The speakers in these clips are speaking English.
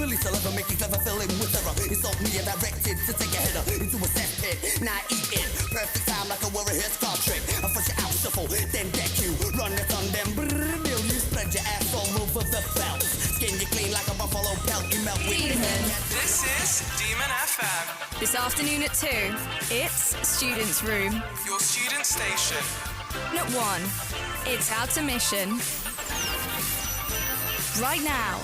Release a lever, make it clever, fill in with terror. Insult me and directed to take a header into a cesspit. Now eat it. Perfect time like a warrior scar trick. I flush it out, shuffle, then deck you. Run it on them, brrrr, you spread your ass all over the belt. Skin you clean like a buffalo pelt, you melt with Demon. This is Demon FM. This afternoon at 2, it's Students' Room. Your student station. At 1, it's Outermission. Right now,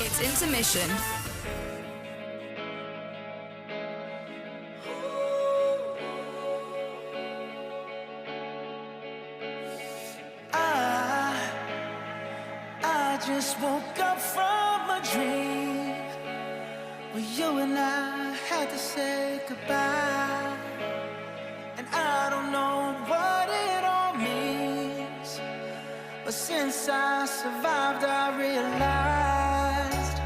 it's intermission. I just woke up from a dream where you and I had to say goodbye. And I don't know what it all means, but since I survived I realized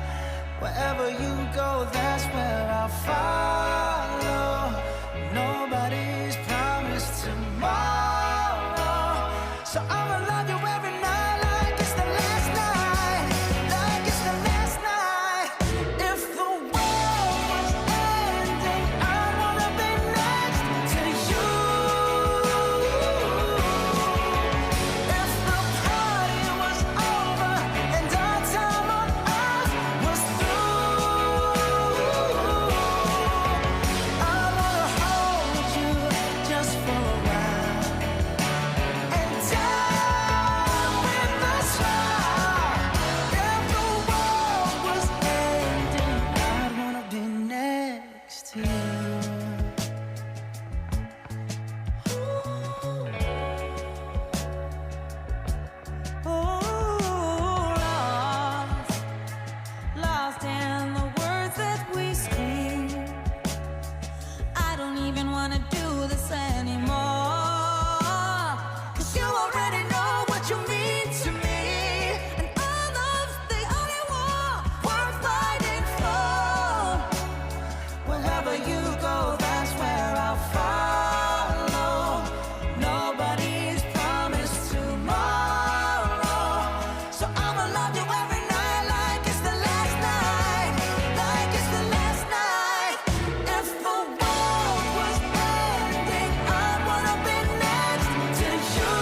wherever you go, that's where I'll follow. Nobody's promised tomorrow, so I'ma love you every night like it's the last night, like it's the last night. If the world was ending, I wanna be next to you. If the party was over and our time on earth was through, I wanna hold you just for a while and die with a smile. If the world was ending, I'd wanna be next to you. Lost in the words that we scream. I don't even wanna do this anymore, 'cause you already know what you mean to me, and our love's the only war worth fighting for. Wherever you go, that's where I'll follow. Nobody's promised tomorrow, so I'ma love you every night like it's the last night, like it's the last night. If the world was ending, I wanna be next to you.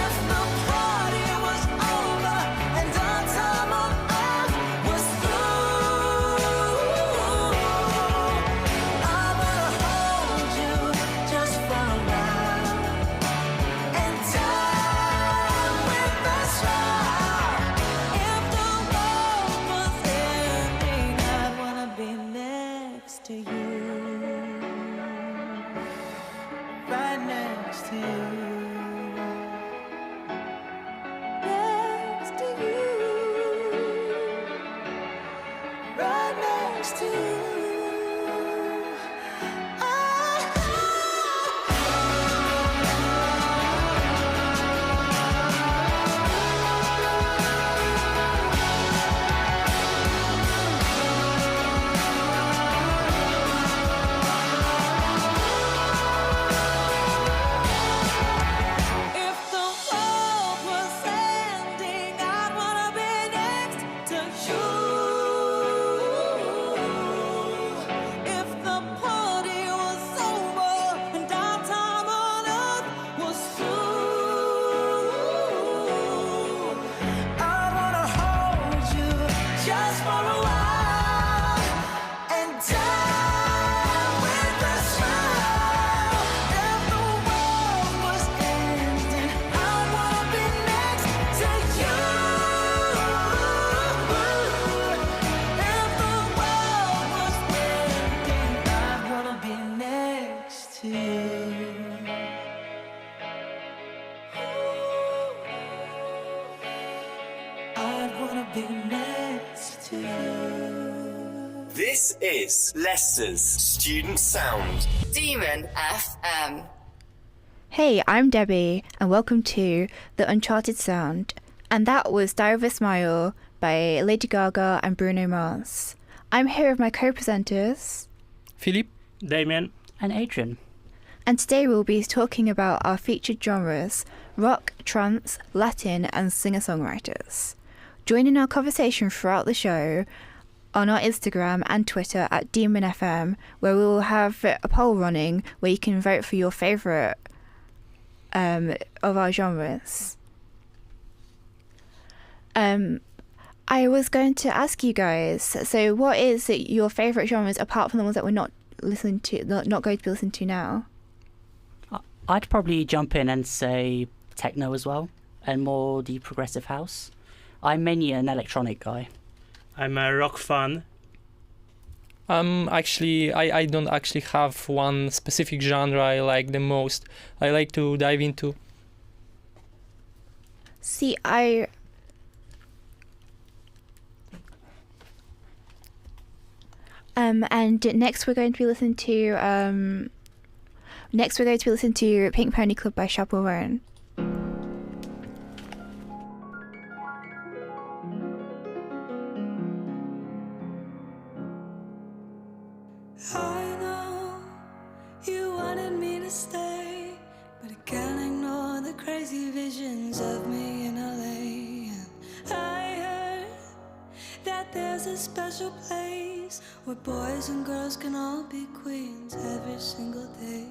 If the party was over and our time on earth was through, I wanna hold you just for a while and die with a smile. If the world was ending, I'd wanna be next to you. Right next to you. Next to you. Right next to you. If the world was ending, I'd wanna be next to you. If the party was over and our time on earth was through, I wanna hold you just for a while and die with a smile. If the world was ending, I wanna be next to you. If the world was ending, I wanna be next to you. I'd wanna be next to you. This is Leicester's Student Sound. Demon FM. Hey, I'm Debbie, and welcome to The Uncharted Sound. And that was Die With a Smile by Lady Gaga and Bruno Mars. I'm here with my co-presenters. Philippe, Damien, and Adrian. And today we'll be talking about our featured genres: rock, trance, Latin, and singer-songwriters. Join in our conversation throughout the show on our Instagram and Twitter at Demon FM, where we will have a poll running where you can vote for your favourite of our genres. I was going to ask you guys, so what is your favourite genres apart from the ones that we're not going to be listening to now? I'd probably jump in and say techno as well, and more the progressive house. I'm mainly an electronic guy. I'm a rock fan. I don't actually have one specific genre I like the most. I like to dive into. See, and next we're going to be listening to Pink Pony Club by Chaperone. I know you wanted me to stay, but I can't ignore the crazy visions of me in LA. And I heard that there's a special place where boys and girls can all be queens every single day.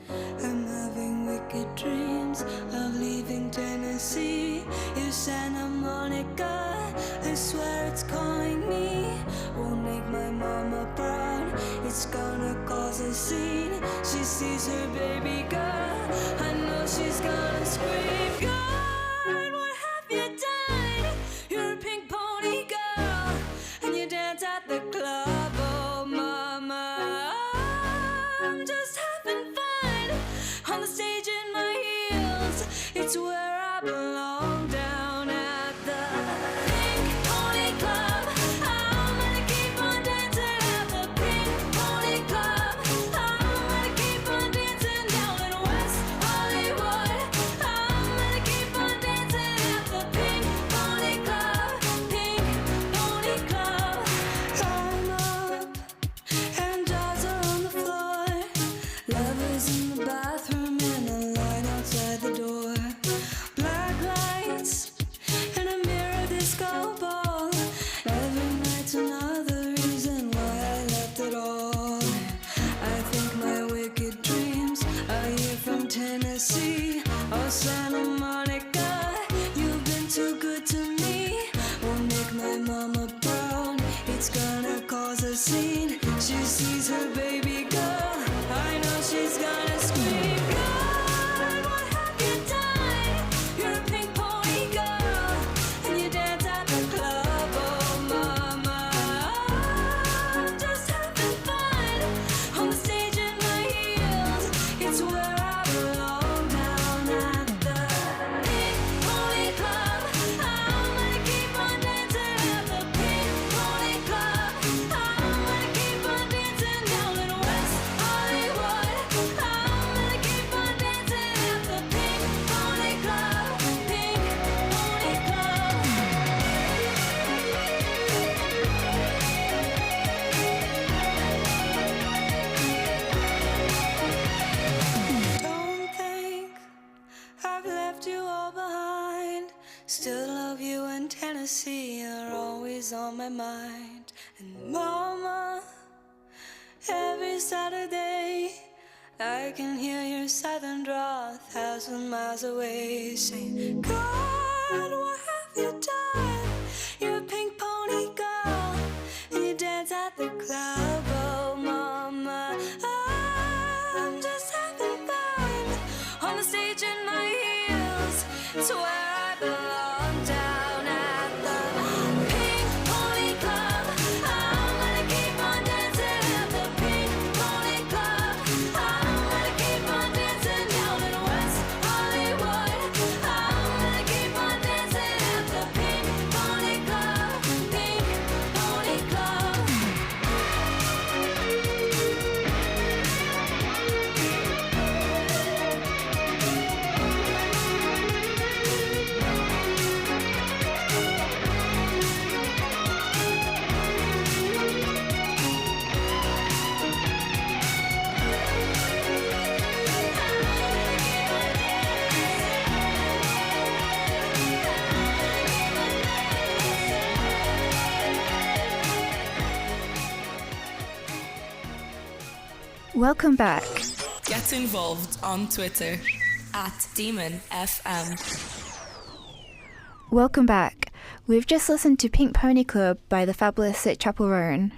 I'm having wicked dreams of leaving Tennessee. If Santa Monica, I swear it's calling me. Won't make my mama proud, it's gonna cause a scene. She sees her baby girl, I know she's gonna scream. God, what have you done? You're a pink pony girl, and you dance at the club. Oh mama, I'm just having fun on the stage in my heels. It's where I belong, down at the Pink Pony Club. I'm gonna keep on dancing at the Pink Pony Club. I'm gonna keep on dancing down in West Hollywood. I'm gonna keep on dancing at the Pink Pony Club. Pink Pony Club. I'm up and jaws are on the floor. Lovers in the bathroom and a line outside the door. Black lights and a mirror disco ball. Every night's another reason why I left it all. I think my wicked dreams are here from Tennessee or Santa Monica. You've been too good to me. Won't make my mama proud, it's gonna cause a scene. She sees her baby girl, I know she's gonna scream. God, what have you done? You're a pink pony girl, and you dance at the club. Oh mama, I'm just having fun on the stage in my heels. It's where I belong, down at the Pink Pony Club. I'm gonna keep on dancing at the Pink Pony Club. I'm gonna keep on dancing down in West Hollywood. I'm gonna keep on dancing at the Pink Pony Club. Pink Pony Club. Don't think I've left you all behind. Still love you, and Tennessee are always on my mind. And mama, every Saturday I can hear your southern drawl 1,000 miles away, saying, God, what have you done? You're a pink pony girl, and you dance at the club. Oh mama, I'm just having fun on the stage in my heels. It's where I belong, down at the Pink Pony Club. I'm gonna keep on dancing at the Pink Pony Club. I'm gonna keep on dancing down in West Hollywood. I'm gonna keep on dancing at the Pink Welcome back. Get involved on Twitter at Demon FM. Welcome back. We've just listened to Pink Pony Club by the fabulous Chapel Roan.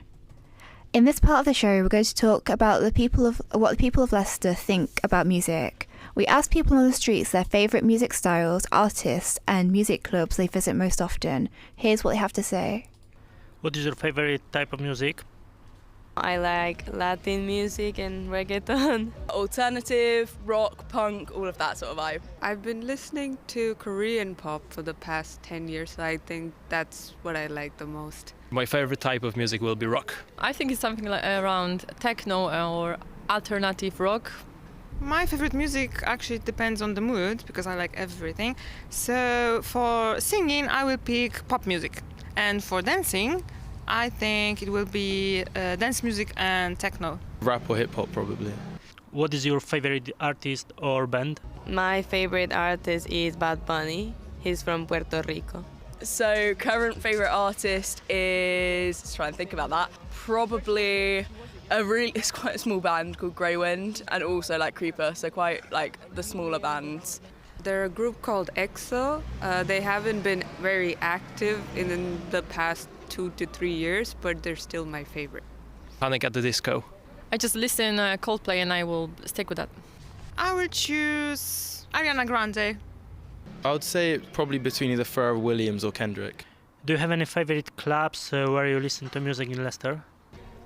In this part of the show, we're going to talk about what the people of Leicester think about music. We asked people on the streets their favourite music styles, artists, and music clubs they visit most often. Here's what they have to say. What is your favorite type of music? I like Latin music and reggaeton. Alternative, rock, punk, all of that sort of vibe. I've been listening to Korean pop for the past 10 years, so I think that's what I like the most. My favorite type of music will be rock. I think it's something like around techno or alternative rock. My favorite music actually depends on the mood because I like everything. So for singing, I will pick pop music. And for dancing, I think it will be dance music and techno. Rap or hip hop, probably. What is your favorite artist or band? My favorite artist is Bad Bunny. He's from Puerto Rico. So current favourite artist is, let's try and think about that, probably it's quite a small band called Grey Wind, and also like Creeper, so quite like the smaller bands. They're a group called EXO. They haven't been very active in the past 2 to 3 years, but they're still my favorite. Panic at the Disco. I just listen Coldplay and I will stick with that. I will choose Ariana Grande. I would say probably between either Pharrell Williams or Kendrick. Do you have any favorite clubs where you listen to music in Leicester?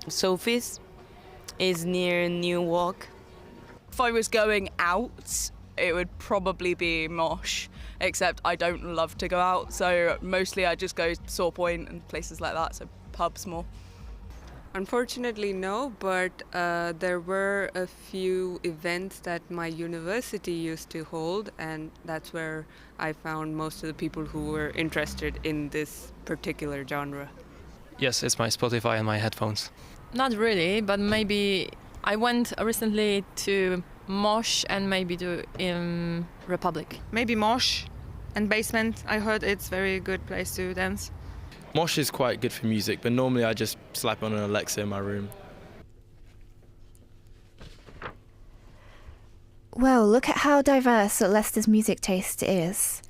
Sophie's is near New Walk. If I was going out, it would probably be Mosh, except I don't love to go out, so mostly I just go to Saw Point and places like that, so pubs more. Unfortunately, no, but there were a few events that my university used to hold, and that's where I found most of the people who were interested in this particular genre. Yes, it's my Spotify and my headphones. Not really, but maybe I went recently to Mosh and maybe to Republic. Maybe Mosh and Basement. I heard it's a very good place to dance. Mosh is quite good for music, but normally I just slap on an Alexa in my room. Well, look at how diverse Leicester's music taste is.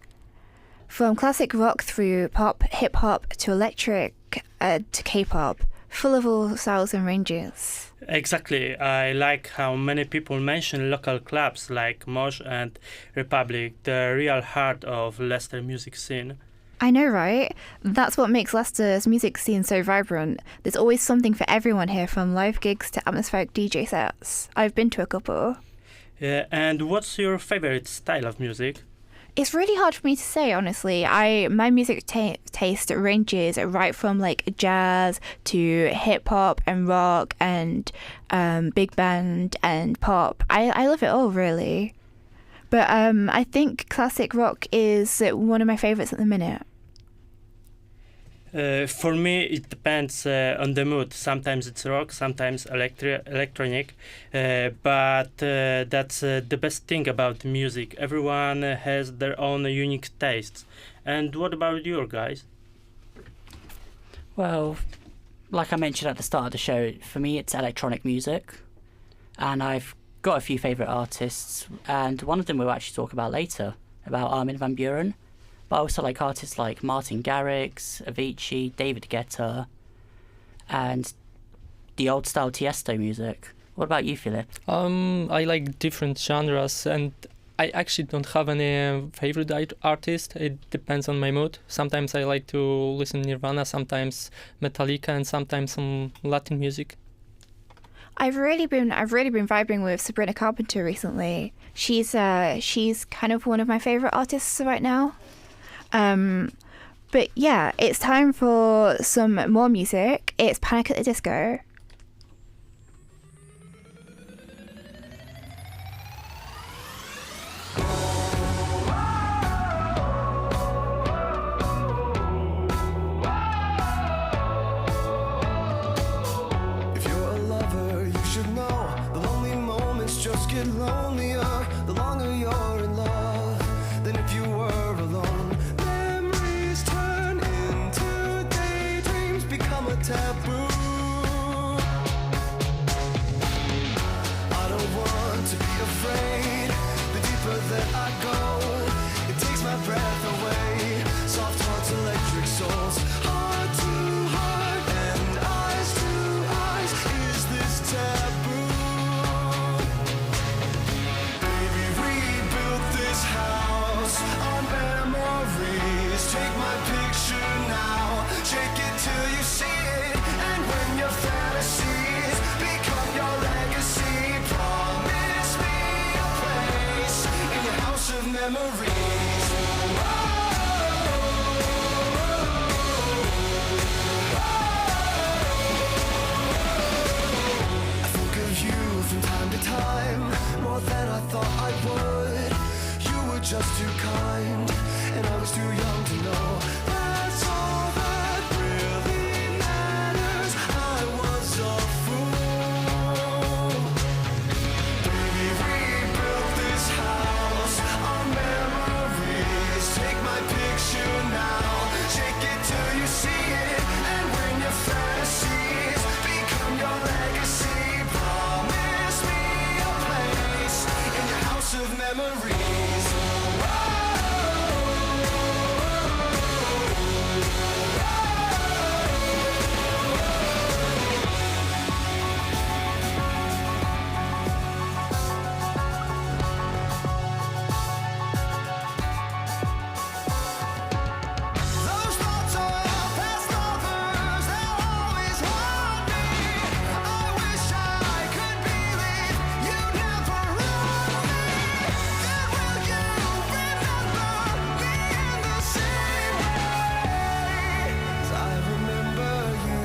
From classic rock through pop, hip-hop to electric to K-pop, full of all styles and ranges. Exactly. I like how many people mention local clubs like Mosh and Republic, the real heart of Leicester music scene. I know, right? That's what makes Leicester's music scene so vibrant. There's always something for everyone here, from live gigs to atmospheric DJ sets. I've been to a couple. Yeah, and what's your favorite style of music? It's really hard for me to say, honestly. My music taste ranges right from like jazz to hip hop and rock and big band and pop. I love it all, really. But I think classic rock is one of my favourites at the minute. For me, it depends on the mood. Sometimes it's rock, sometimes electronic, but that's the best thing about music. Everyone has their own unique tastes. And what about you guys? Well, like I mentioned at the start of the show, for me it's electronic music, and I've got a few favourite artists, and one of them we'll actually talk about later, about Armin van Buuren. But I also like artists like Martin Garrix, Avicii, David Guetta, and the old style Tiesto music. What about you, Philip? I like different genres, and I actually don't have any favorite artist. It depends on my mood. Sometimes I like to listen Nirvana, sometimes Metallica, and sometimes some Latin music. I've really been vibing with Sabrina Carpenter recently. She's kind of one of my favorite artists right now. But yeah, it's time for some more music. It's Panic at the Disco. If you're a lover, you should know the lonely moments just get lonelier the longer you're in love than if you were alone. Memories turn into daydreams, become a taboo. memories. I think of you from time to time, more than I thought I would. You were just too kind, and I was too young to know. That's all that really matters. I was a fool. Baby, we built this house on memories. Take my picture now, shake it till you see it, and when your fantasies become your legacy, promise me a place in your house of memories. Those thoughts of past lovers, they'll always haunt me. I wish I could believe you never wronged me. Then will you remember me in the same way as I remember you?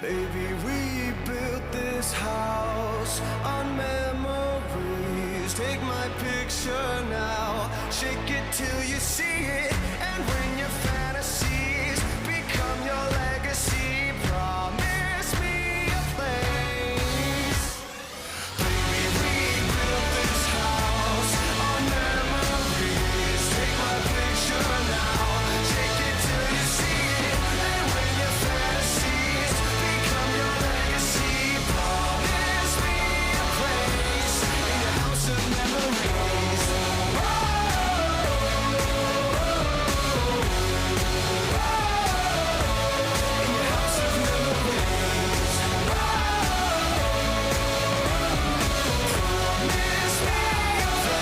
Baby, we built this house on memories. Take my picture now, shake it till you see it, and when your fantasies become your legacy, promise me a place. Baby, we built this house on memories. Take my picture now, shake it till you see it, and when your fantasies become your legacy, promise me a place in your house of memories. In your house of memories. Promise me a place.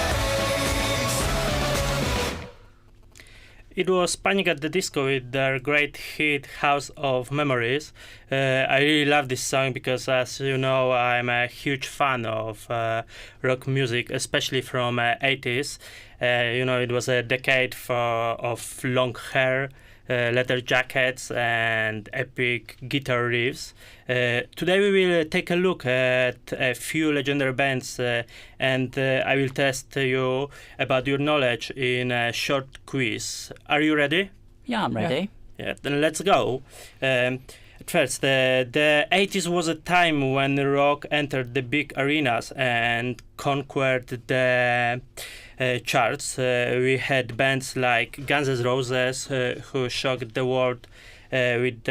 It was Panic at the Disco with their great hit House of Memories. I really love this song because, as you know, I'm a huge fan of rock music, especially from 80s. It was a decade of long hair, leather jackets, and epic guitar riffs. Today we will take a look at a few legendary bands, and I will test you about your knowledge in a short quiz. Are you ready? Yeah, I'm ready. Yeah, then let's go. At first, the 80s was a time when rock entered the big arenas and conquered the charts. We had bands like Guns N' Roses, who shocked the world with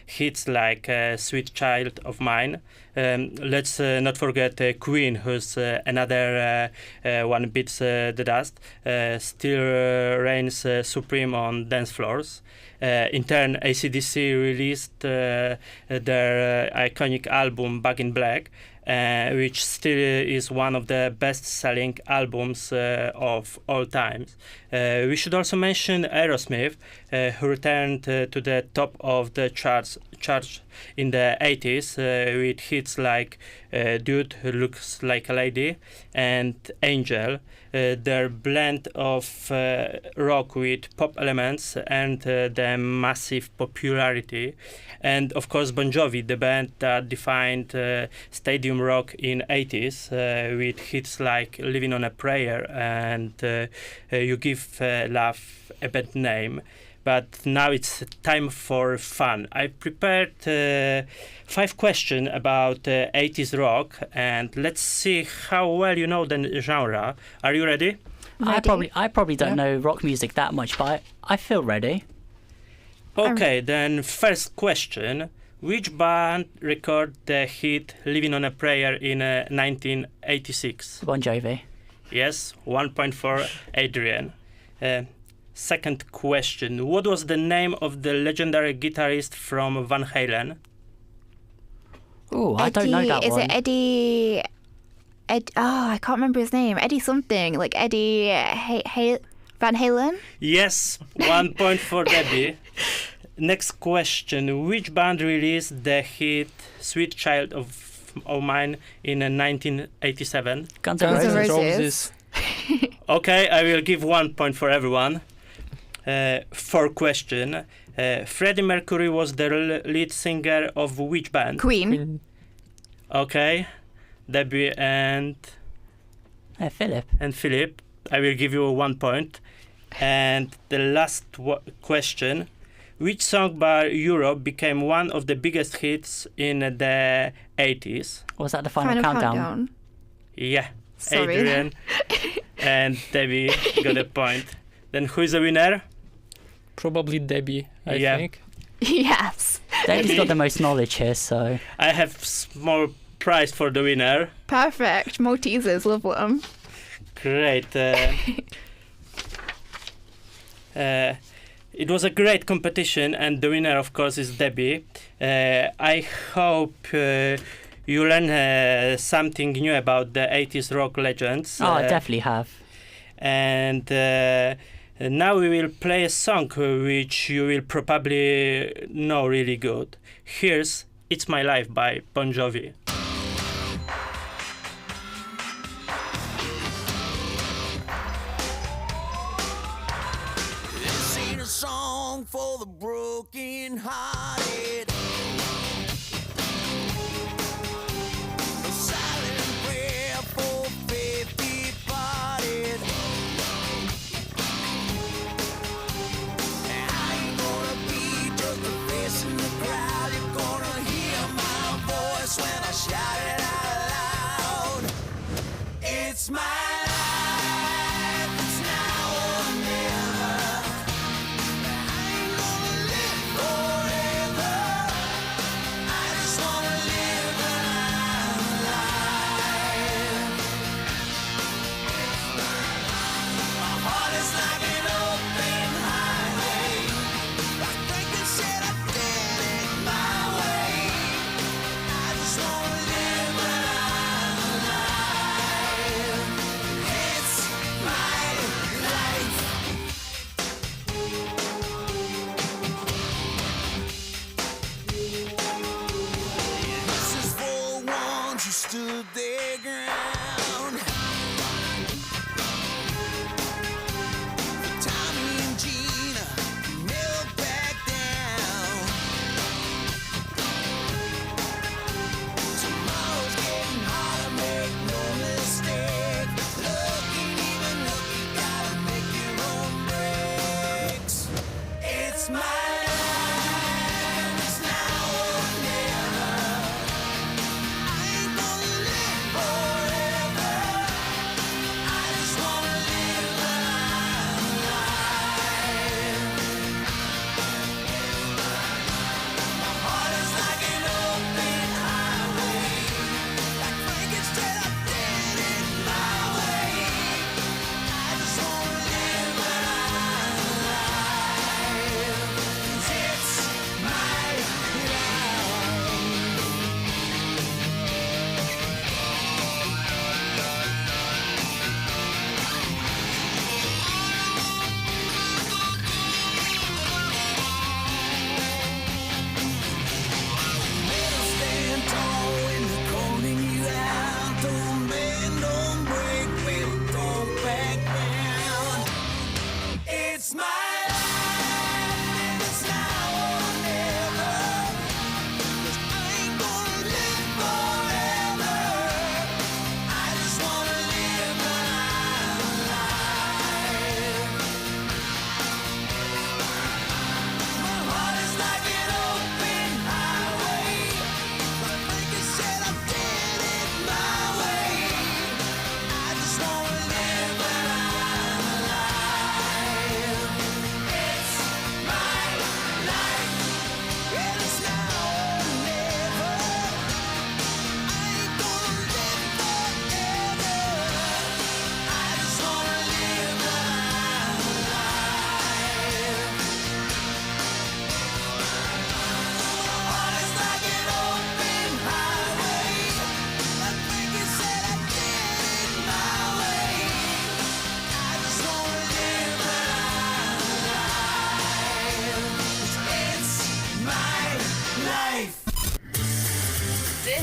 hits like Sweet Child of Mine. Let's not forget Queen, who's another one beats the dust, still reigns supreme on dance floors. In turn, AC/DC released their iconic album Back in Black, which still is one of the best-selling albums of all times. We should also mention Aerosmith, who returned to the top of the charts in the 80s with hits like Dude Who Looks Like a Lady and Angel. Their blend of rock with pop elements and the massive popularity. And of course Bon Jovi, the band that defined stadium rock in 80s with hits like Living on a Prayer and You Give Love a Bad Name. But now it's time for fun. I prepared 5 questions about 80s rock, and let's see how well you know the genre. Are you ready? I probably don't know rock music that much, but I feel ready. Okay, then first question. Which band recorded the hit Living on a Prayer in 1986? Bon Jovi. Yes, 1 point for Adrian. Second question. What was the name of the legendary guitarist from Van Halen? Oh, I don't know that one. Is it Eddie? I can't remember his name. Eddie something. Like Eddie Van Halen? Yes, 1 point for Debbie. Next question. Which band released the hit Sweet Child of of mine in 1987? Guns N' Roses. Okay, I will give 1 point for everyone. For question, Freddie Mercury was the lead singer of which band? Queen. Okay, Debbie and Philip. And Philip, I will give you 1 point. And the last question: which song by Europe became one of the biggest hits in the 80s? Was that the final countdown? Yeah. Sorry. Adrian and Debbie got a point. Then who is the winner? Probably Debbie, I think. Yes. Debbie's got the most knowledge here, so... I have small prize for the winner. Perfect. Maltesers, love them. Great. It was a great competition, and the winner, of course, is Debbie. I hope you learn something new about the 80s rock legends. Oh, I definitely have. And now we will play a song which you will probably know really good. Here's It's My Life by Bon Jovi. This ain't a song for the broken hearted. A silent prayer for faith departed. And I ain't gonna be just a face in the crowd. You're gonna hear my voice when I shout it out loud. It's my life, it's now or never. I ain't gonna live forever. I just wanna live my life. My heart is like an open highway. Like Franklin said, I did it my way. I just wanna live my life. It's my life. This is for ones who stood their ground. For Tommy and Gina, who never backed down. Tomorrow's getting harder, make no mistake. Looking even look, you gotta make your own breaks. It's my life, it's now or never. I ain't gonna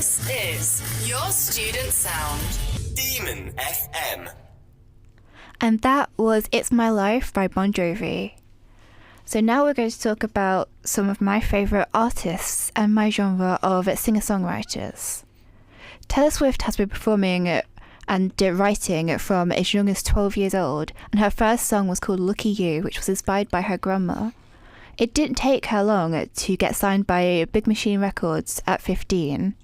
This is your student sound. Demon FM. And that was It's My Life by Bon Jovi. So now we're going to talk about some of my favourite artists and my genre of singer-songwriters. Taylor Swift has been performing and writing from as young as 12 years old, and her first song was called Lucky You, which was inspired by her grandma. It didn't take her long to get signed by Big Machine Records at 15.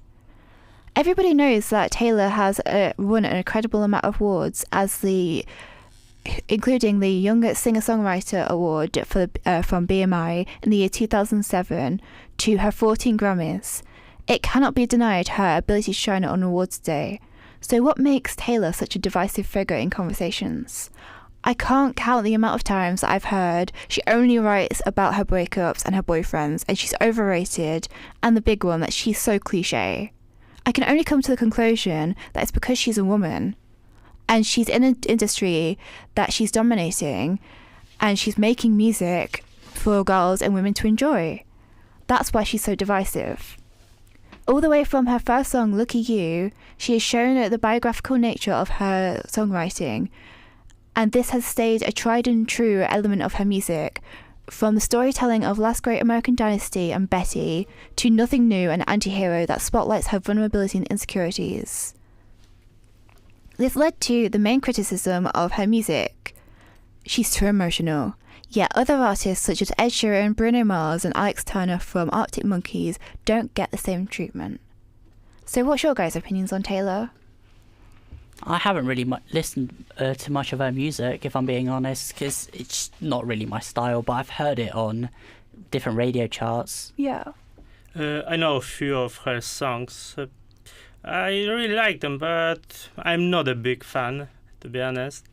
Everybody knows that Taylor has won an incredible amount of awards, including the Young Singer-Songwriter Award from BMI in the year 2007 to her 14 Grammys. It cannot be denied her ability to shine on awards day. So what makes Taylor such a divisive figure in conversations? I can't count the amount of times that I've heard she only writes about her breakups and her boyfriends, and she's overrated, and the big one, that she's so cliche. I can only come to the conclusion that it's because she's a woman, and she's in an industry that she's dominating, and she's making music for girls and women to enjoy. That's why she's so divisive. All the way from her first song, Lucky You, she has shown the biographical nature of her songwriting, and this has stayed a tried and true element of her music, from the storytelling of Last Great American Dynasty and Betty to Nothing New and Anti-Hero that spotlights her vulnerability and insecurities. This led to the main criticism of her music. She's too emotional. Yet other artists such as Ed Sheeran, Bruno Mars and Alex Turner from Arctic Monkeys don't get the same treatment. So what's your guys' opinions on Taylor? I haven't really listened to much of her music, if I'm being honest, because it's not really my style, but I've heard it on different radio charts. Yeah. I know a few of her songs. I really like them, but I'm not a big fan, to be honest.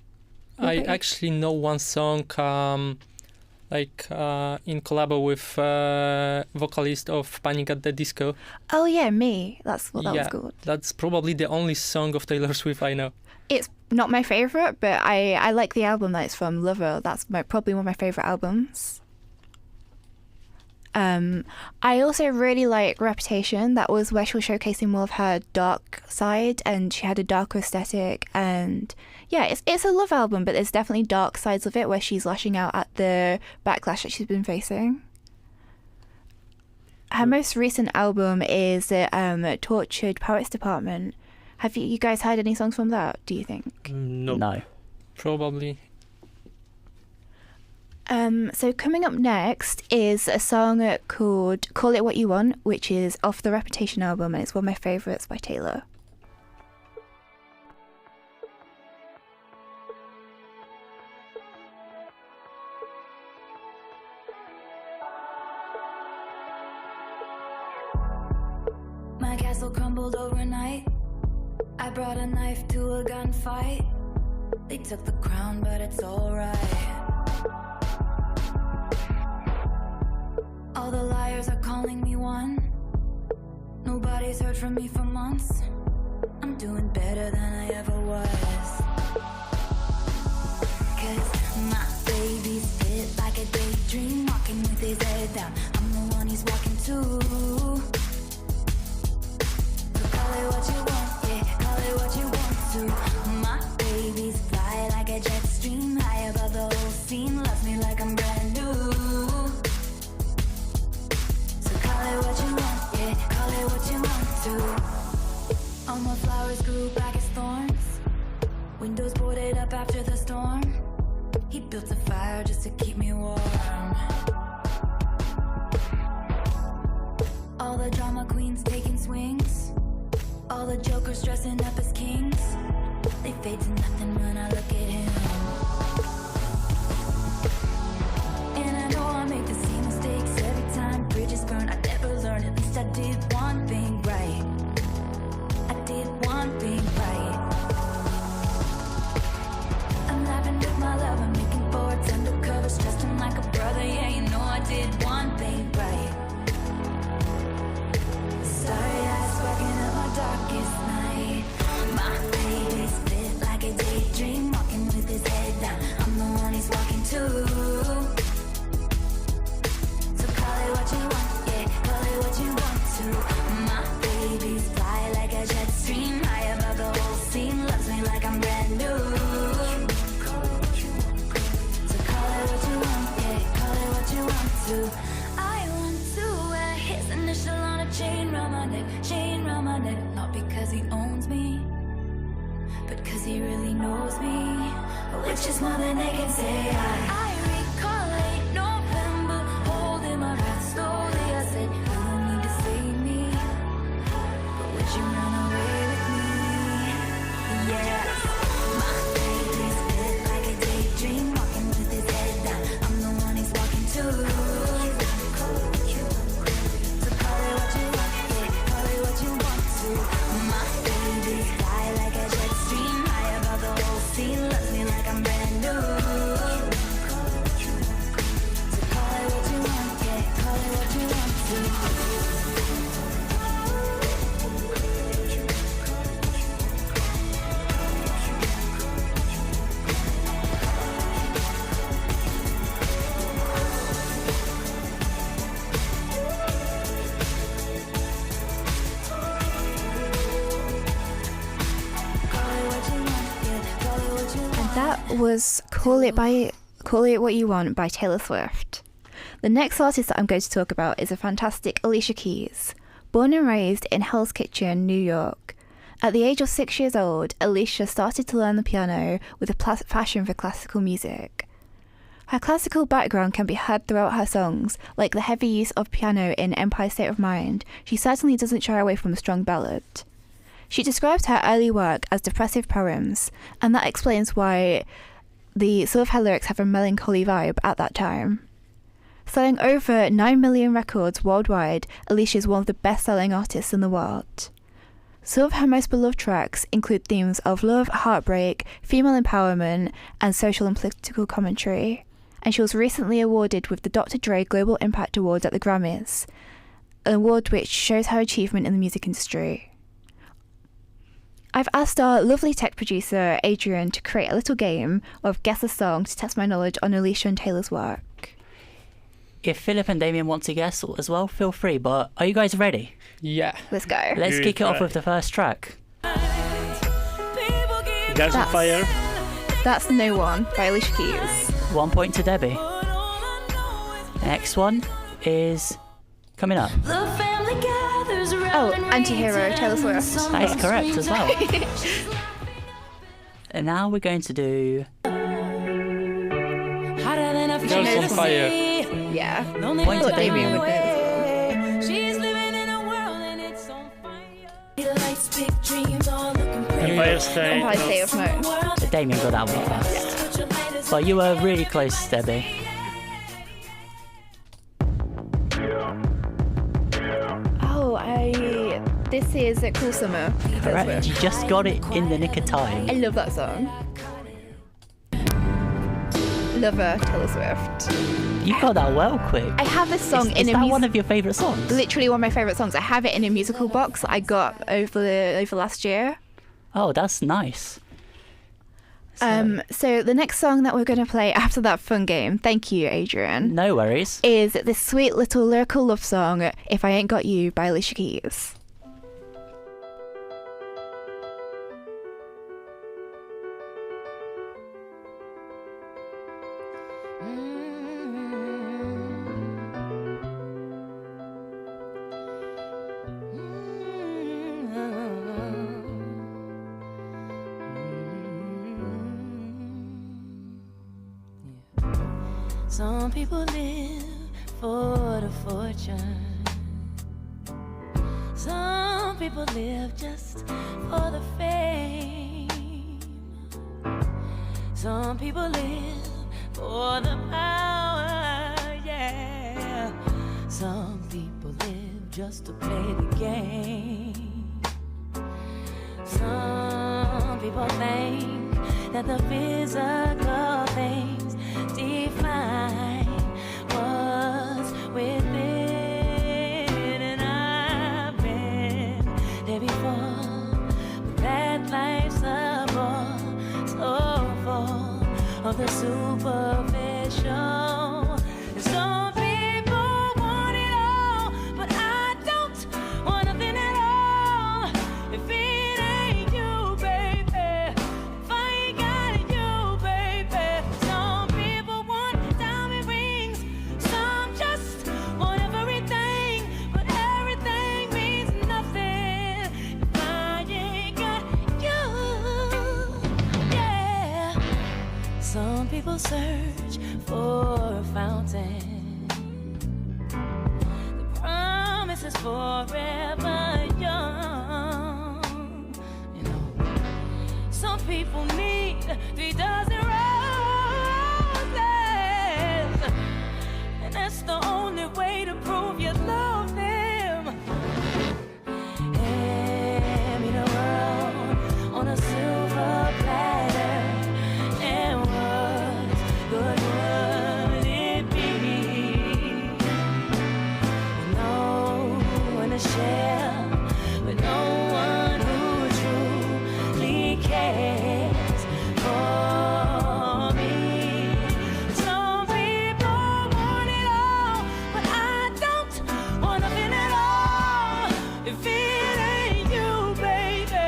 I actually know one song in collab with vocalist of Panic at the Disco. Oh yeah, Me. That's what that was called. That's probably the only song of Taylor Swift I know. It's not my favourite, but I like the album that it's from, Lover. That's probably one of my favourite albums. I also really like Reputation. That was where she was showcasing more of her dark side, and she had a darker aesthetic. And yeah, it's a love album, but there's definitely dark sides of it where she's lashing out at the backlash that she's been facing. Her most recent album is Tortured Poets Department. Have you guys heard any songs from that, do you think? No. Probably. So coming up next is a song called Call It What You Want, which is off the Reputation album, and it's one of my favourites by Taylor. My castle crumbled overnight. I brought a knife to a gunfight. They took the crown, but it's alright. All the liars are calling me one. Nobody's heard from me for months. I'm doing better than I ever was. 'Cause my baby's fit like a daydream, walking with his head down. I'm the one he's walking to. So call it what you want, yeah, call it what you want to. My baby's fly like a jet stream, high above the whole scene, loves me like I'm brand new. Call it what you want, yeah, call it what you want to. All my flowers grew back as thorns. Windows boarded up after the storm. He built a fire just to keep me warm. All the drama queens taking swings. All the jokers dressing up as kings. They fade to nothing when I look at him. And I know I make the same mistakes every time. Bridges burn, I never learn. At least I did one thing right. I did one thing right. I'm laughing with my love, I'm making forwards undercover, stressed him like a brother. Yeah, you know I did one thing right. Starry eyes sparking up my darkest night. My baby's fit like a daydream, walking with his head down. I'm It's just more than they can say. I recall late November, holding my breath slowly. I said, you don't need to save me, but would you run away with me? Yeah. My baby's fit like a daydream, walking with his head down. I'm the one he's walking to. So call it what you want, yeah, call it what you want to. My baby's fly like a jet stream, high above the whole scene, loves me like I'm brand new. So call it what you want, yeah, call it what you want to. That was Call It What You Want by Taylor Swift. The next artist that I'm going to talk about is a fantastic Alicia Keys. Born and raised in Hell's Kitchen, New York. At the age of 6 years old, Alicia started to learn the piano with a passion for classical music. Her classical background can be heard throughout her songs, like the heavy use of piano in Empire State of Mind. She certainly doesn't shy away from a strong ballad. She describes her early work as depressive poems, and that explains why some of her lyrics have a melancholy vibe at that time. Selling over 9 million records worldwide, Alicia is one of the best-selling artists in the world. Some of her most beloved tracks include themes of love, heartbreak, female empowerment, and social and political commentary. And she was recently awarded with the Dr. Dre Global Impact Awards at the Grammys, an award which shows her achievement in the music industry. I've asked our lovely tech producer, Adrian, to create a little game of Guess a Song to test my knowledge on Alicia and Taylor's work. If Philip and Damien want to guess as well, feel free, but are you guys ready? Yeah. Let's go. Let's kick it off with the first track. Girls on Fire. That's No One by Alicia Keys. 1 point to Debbie. Next one is coming up. Oh, Antihero, Taylor Swift. That is correct as well. And now we're going to do... Girls on Fire. Yeah. Point to Damien Damien. would know Empire State. Empire State of Mind. So Damien got that one first. But you were really close, Debbie. This is a Cool Summer. Correct. You just got it in the nick of time. I love that song. Love her, Taylor Swift. You got that well quick. I have this song Is that one of your favourite songs? Literally one of my favourite songs. I have it in a musical box that I got over last year. Oh, that's nice. So the next song that we're going to play after that fun game, thank you, Adrian. No worries. Is this sweet little lyrical love song, If I Ain't Got You by Alicia Keys. Some people live for the fortune. Some people live just for the fame. Some people live for the power, yeah. Some people live just to play the game. Some people think that the physical things define what's within, and I've been there before, but that life's a bore so full of the superficial. And some people want it all, but I don't want nothing at all. If it ain't you, baby, if I ain't got you, baby. Some people want diamond rings, some just want everything, but everything means nothing if I ain't got you. Yeah. people search for a fountain. The promise is forever young. You know, some people need 3 dozen roses, and that's the only way to prove you love them. Hand me the world on a silver platter, and what good would it be? No one to share, but no one who truly cares for me. Some people want it all, but I don't want nothing at all. If it ain't you, baby,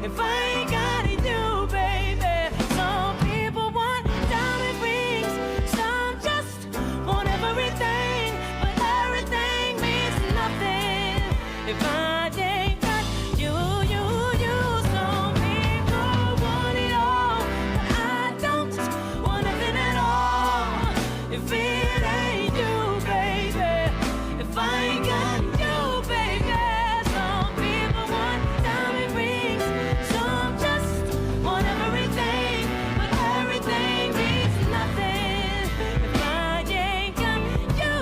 if I ain't got it, you, baby. Some people want diamond rings, some just want everything, but everything means nothing if I ain't got you, you, you. Some people want it all, but I don't want nothing at all. If it ain't you, baby, if I ain't got you, baby. Some people want diamond rings, some just want everything, but everything means nothing if I ain't got you.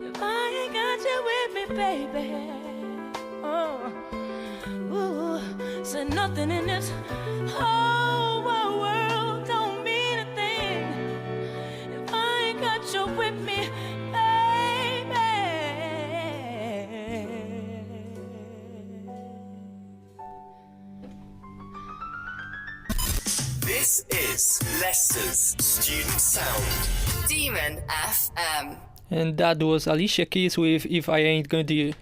If I ain't got you with me, baby. Oh, ooh, said nothing in this whole world don't mean a thing if I ain't got you with me, baby. This is Leicester's Student Sound. Demon FM. And that was Alicia Keys with If I Ain't Gonna Do.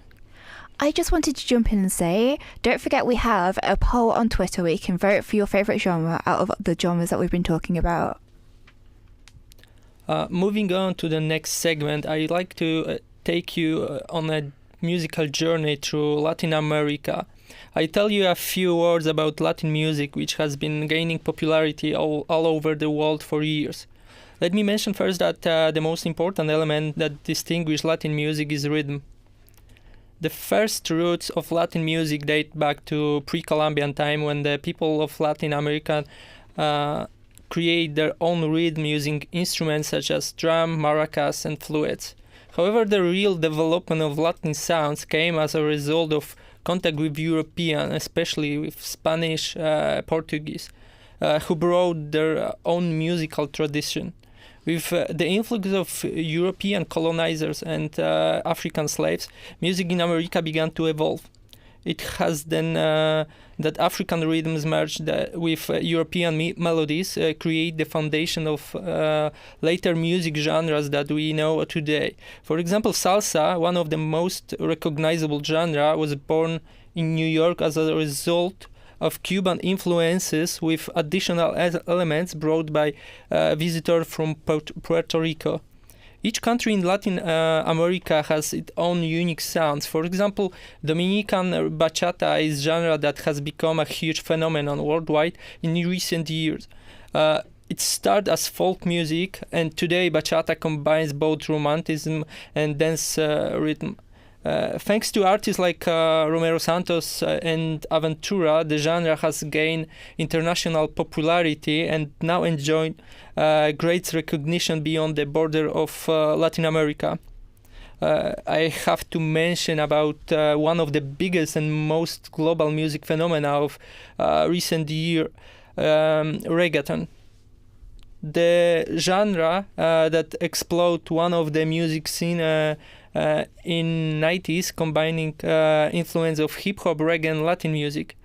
I just wanted to jump in and say, don't forget we have a poll on Twitter where you can vote for your favourite genre out of the genres that we've been talking about. Moving on to the next segment, I'd like to take you on a musical journey through Latin America. I tell you a few words about Latin music, which has been gaining popularity all over the world for years. Let me mention first that the most important element that distinguishes Latin music is rhythm. The first roots of Latin music date back to pre-Columbian time, when the people of Latin America create their own rhythm using instruments such as drum, maracas, and flutes. However, the real development of Latin sounds came as a result of contact with European, especially with Spanish, Portuguese, who brought their own musical tradition. With the influx of European colonizers and African slaves, music in America began to evolve. It has then that African rhythms merged with European melodies create the foundation of later music genres that we know today. For example, salsa, one of the most recognizable genres, was born in New York as a result of Cuban influences with additional elements brought by visitors from Puerto Rico. Each country in Latin America has its own unique sounds. For example, Dominican bachata is a genre that has become a huge phenomenon worldwide in recent years. It started as folk music, and today bachata combines both romanticism and dance rhythm. Thanks to artists like Romero Santos and Aventura, the genre has gained international popularity and now enjoys great recognition beyond the border of Latin America. I have to mention about one of the biggest and most global music phenomena of recent year, reggaeton. The genre that exploded one of the music scene in 90s, combining influence of hip-hop, reggae, and Latin music.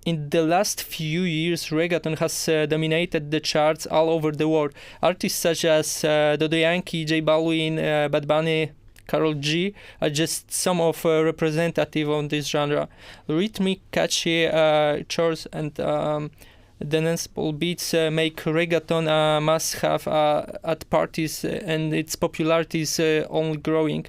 In the last few years, reggaeton has dominated the charts all over the world. Artists such as Dodo Yankee, J Balvin, Bad Bunny, Karol G are just some of representative of this genre. Rhythmic, catchy chords and danceable beats make reggaeton a must-have at parties, and its popularity is only growing.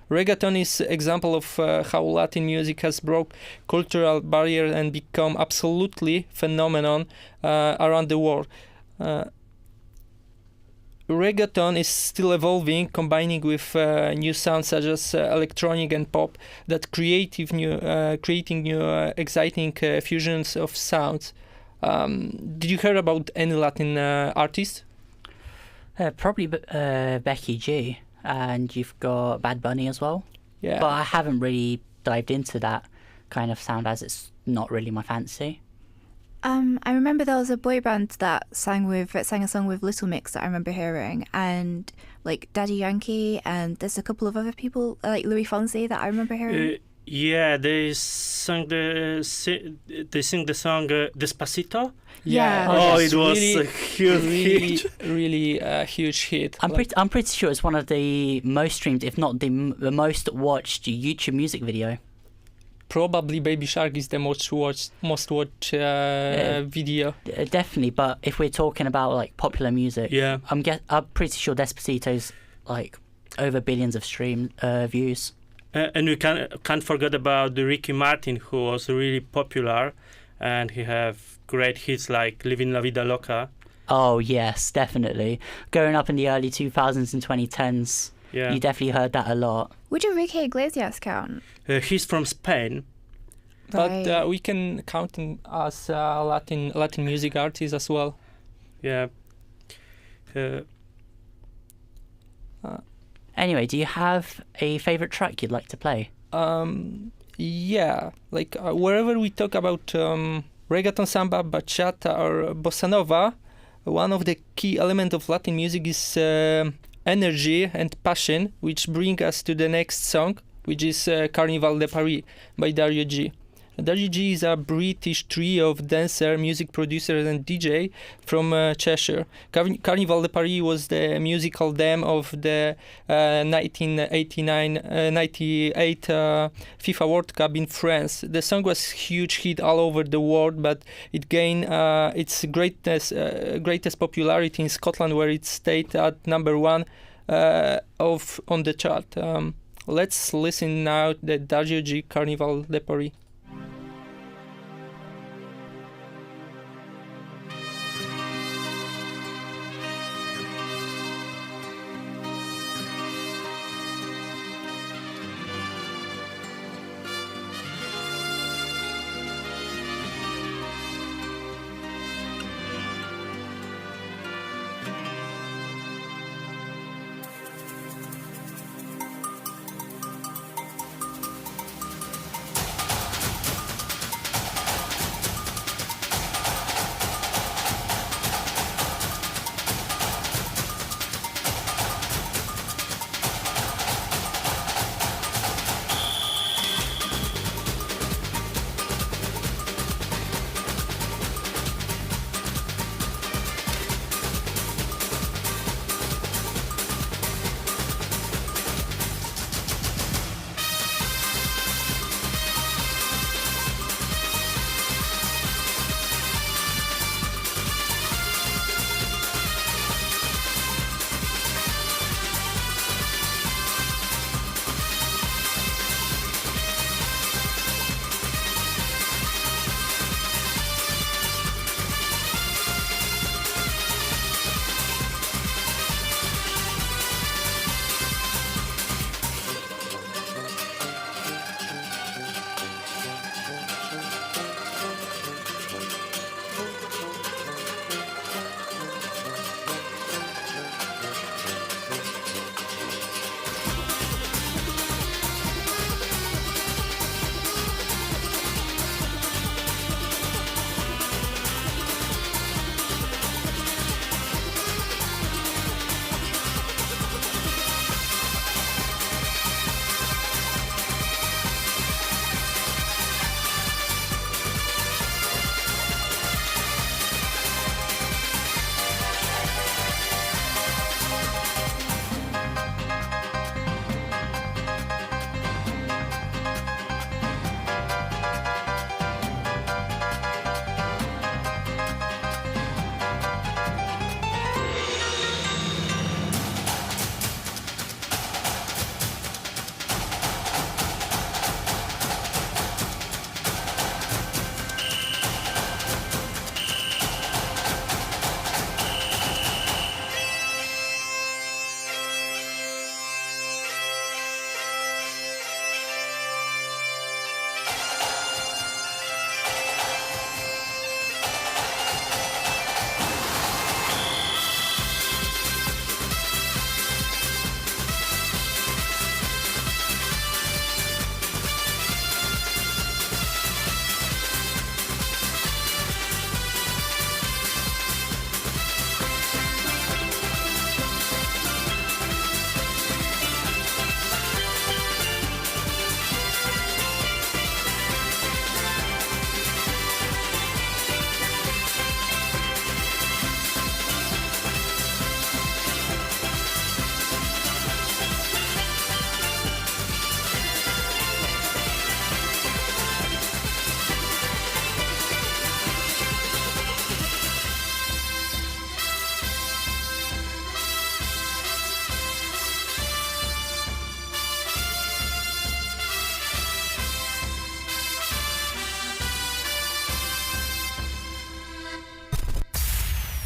Reggaeton is example of how Latin music has broke cultural barriers and become absolutely phenomenon around the world. Reggaeton is still evolving, combining with new sounds such as electronic and pop, that creating new exciting fusions of sounds. Did you hear about any Latin artists? Probably Becky G, and you've got Bad Bunny as well. Yeah. But I haven't really dived into that kind of sound, as it's not really my fancy. I remember there was a boy band that sang a song with Little Mix that I remember hearing, and like Daddy Yankee, and there's a couple of other people like Louis Fonsi that I remember hearing. Yeah, they sing the song Despacito. Yeah. Oh, it was really, a huge hit. Really huge hit. I'm pretty sure it's one of the most streamed, if not the most watched YouTube music video. Probably Baby Shark is the most watched video. Definitely, but if we're talking about like popular music, yeah, I'm pretty sure Despacito's like over billions of views. And we can't forget about the Ricky Martin, who was really popular, and he have great hits like Living La Vida Loca. Oh yes, definitely. Growing up in the early 2000s and 2010s, you definitely heard that a lot. Would Enrique Iglesias count? He's from Spain. But we can count him as a Latin music artist as well. Yeah. Anyway, do you have a favorite track you'd like to play? Yeah, like wherever we talk about reggaeton, samba, bachata, or bossa nova, one of the key elements of Latin music is energy and passion, which bring us to the next song, which is Carnival de Paris by Dario G. Dario G is a British trio of dancer, music producer and DJ from Cheshire. Carnival de Paris was the musical theme of the 1998 FIFA World Cup in France. The song was a huge hit all over the world, but it gained its greatest popularity in Scotland, where it stayed at number 1 on the chart. Let's listen now to the Dario G Carnival de Paris.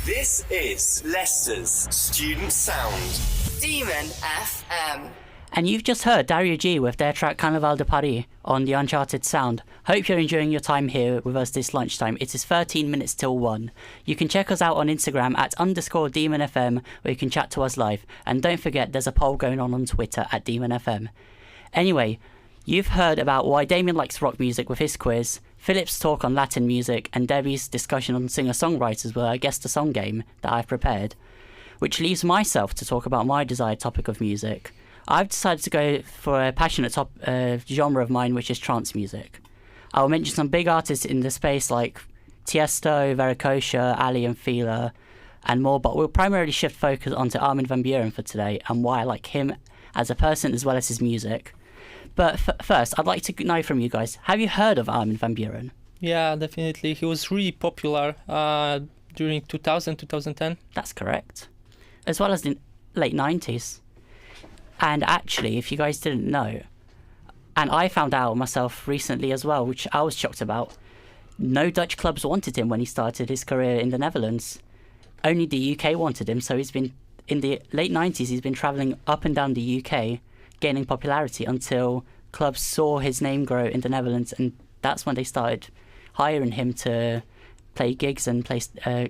This is Leicester's Student Sound. Demon FM. And you've just heard Dario G with their track Carnaval de Paris on the Uncharted Sound. Hope you're enjoying your time here with us this lunchtime. It is 13 minutes till 1. You can check us out on Instagram at _DemonFM, where you can chat to us live. And don't forget, there's a poll going on Twitter at DemonFM. Anyway, you've heard about why Damien likes rock music with his quiz, Philip's talk on Latin music, and Debbie's discussion on singer-songwriters with our Guess the Song game that I've prepared, which leaves myself to talk about my desired topic of music. I've decided to go for a passionate genre of mine, which is trance music. I'll mention some big artists in the space like Tiesto, Veracosha, Ali and Fila, and more, but we'll primarily shift focus onto Armin van Buuren for today and why I like him as a person as well as his music. But first, I'd like to know from you guys, have you heard of Armin van Buuren? Yeah, definitely. He was really popular during 2000, 2010. That's correct. As well as the late 90s. And actually, if you guys didn't know, and I found out myself recently as well, which I was shocked about, no Dutch clubs wanted him when he started his career in the Netherlands. Only the UK wanted him, so he's been, in the late 90s, he's been travelling up and down the UK, gaining popularity until clubs saw his name grow in the Netherlands, and that's when they started hiring him to play gigs and play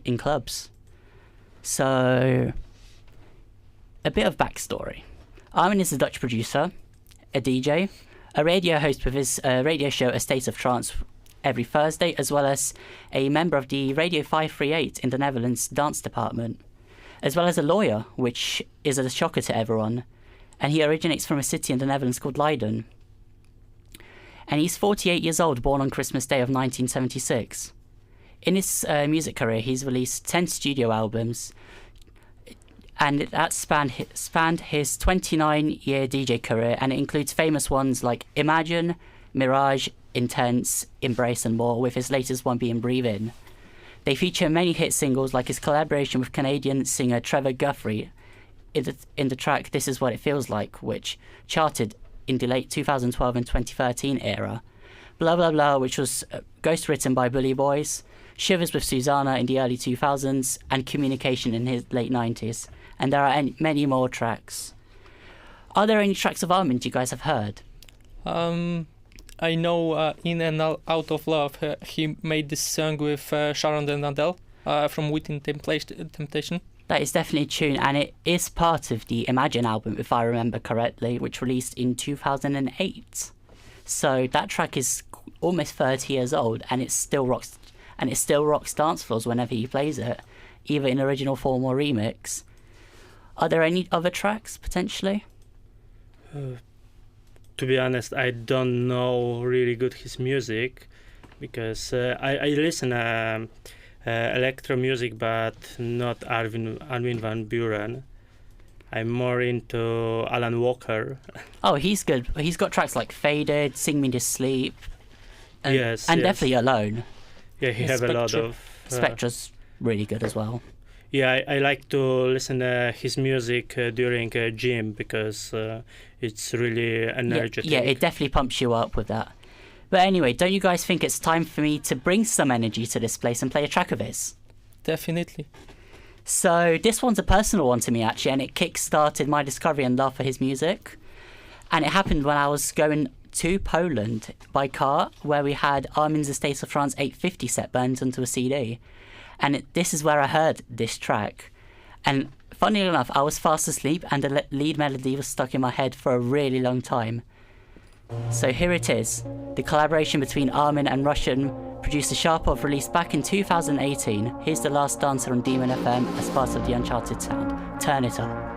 in clubs. So, a bit of backstory. Armin is a Dutch producer, a DJ, a radio host with his radio show A State of Trance every Thursday, as well as a member of the Radio 538 in the Netherlands dance department, as well as a lawyer, which is a shocker to everyone, and he originates from a city in the Netherlands called Leiden. And he's 48 years old, born on Christmas Day of 1976. In his music career, he's released 10 studio albums, and that spanned his 29-year DJ career, and it includes famous ones like Imagine, Mirage, Intense, Embrace and more, with his latest one being Breathe In. They feature many hit singles like his collaboration with Canadian singer Trevor Guthrie in the track This Is What It Feels Like, which charted in the late 2012 and 2013 era. Blah Blah Blah, which was ghostwritten by Bully Boys, Shivers with Susanna in the early 2000s, and Communication in his late 90s. And there are many more tracks. Are there any tracks of Armin you guys have heard? I know In and Out of Love, he made this song with Sharon and Adele from Within Temptation. That is definitely a tune, and it is part of the Imagine album, if I remember correctly, which released in 2008. So that track is almost 30 years old, and it still rocks dance floors whenever he plays it, either in original form or remix. Are there any other tracks, potentially? To be honest, I don't know really good his music, because I listen electro music, but not Armin van Buuren. I'm more into Alan Walker. Oh, he's good. He's got tracks like Faded, Sing Me to Sleep, and, yes, definitely Alone. Yeah, he have a lot of... Spectra's really good as well. Yeah, I like to listen his music during gym, because it's really energetic. Yeah, it definitely pumps you up with that. But anyway, don't you guys think it's time for me to bring some energy to this place and play a track of his? Definitely. So this one's a personal one to me, actually, and it kick-started my discovery and love for his music. And it happened when I was going to Poland by car, where we had Armin's Estate of France 850 set burned onto a CD. And this is where I heard this track. And funnily enough, I was fast asleep and the lead melody was stuck in my head for a really long time. So here it is, the collaboration between Armin and Russian producer Sharpov, released back in 2018. Here's The Last Dancer on Demon FM as part of the Uncharted Sound. Turn it up.